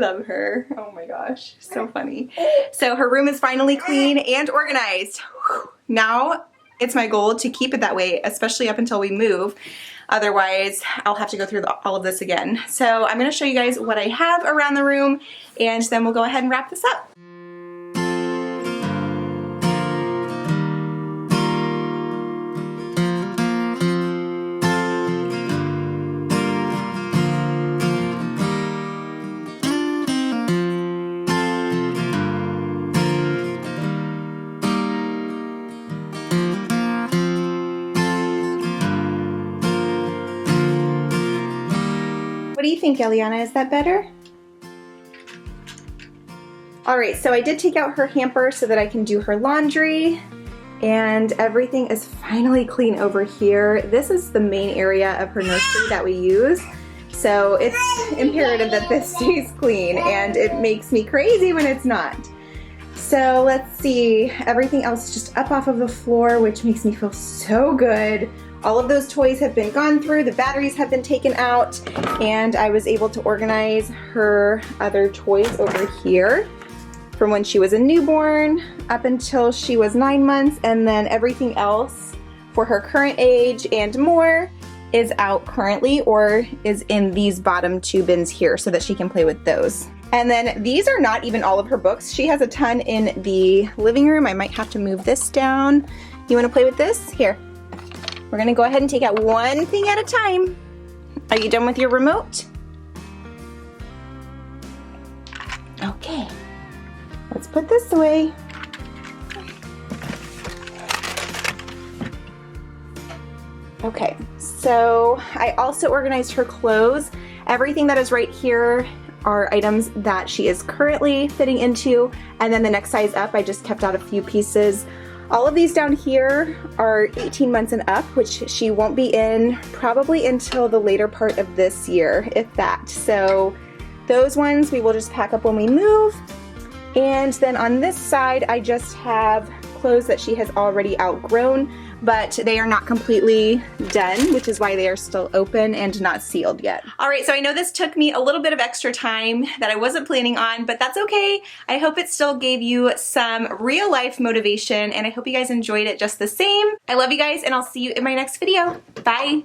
love her. Oh my gosh, so funny. So her room is finally clean and organized. Whew. Now it's my goal to keep it that way, especially up until we move. Otherwise, I'll have to go through all of this again. So I'm gonna show you guys what I have around the room, and then we'll go ahead and wrap this up. What do you think, Eliana? Is that better? All right, so I did take out her hamper so that I can do her laundry, and everything is finally clean over here. This is the main area of her nursery that we use, so it's imperative that this stays clean, and it makes me crazy when it's not. So let's see, everything else is just up off of the floor, which makes me feel so good. All of those toys have been gone through, the batteries have been taken out, and I was able to organize her other toys over here from when she was a newborn up until she was 9 months, and then everything else for her current age and more is out currently or is in these bottom 2 bins here so that she can play with those. And then these are not even all of her books. She has a ton in the living room. I might have to move this down. You want to play with this? Here. We're gonna go ahead and take out one thing at a time. Are you done with your remote? Okay, let's put this away. Okay, so I also organized her clothes. Everything that is right here are items that she is currently fitting into, and then the next size up, I just kept out a few pieces. All of these down here are 18 months and up, which she won't be in probably until the later part of this year, if that. So those ones we will just pack up when we move. And then on this side, I just have clothes that she has already outgrown, but they are not completely done, which is why they are still open and not sealed yet. All right, so I know this took me a little bit of extra time that I wasn't planning on, but that's okay. I hope it still gave you some real life motivation, and I hope you guys enjoyed it just the same. I love you guys, and I'll see you in my next video. Bye.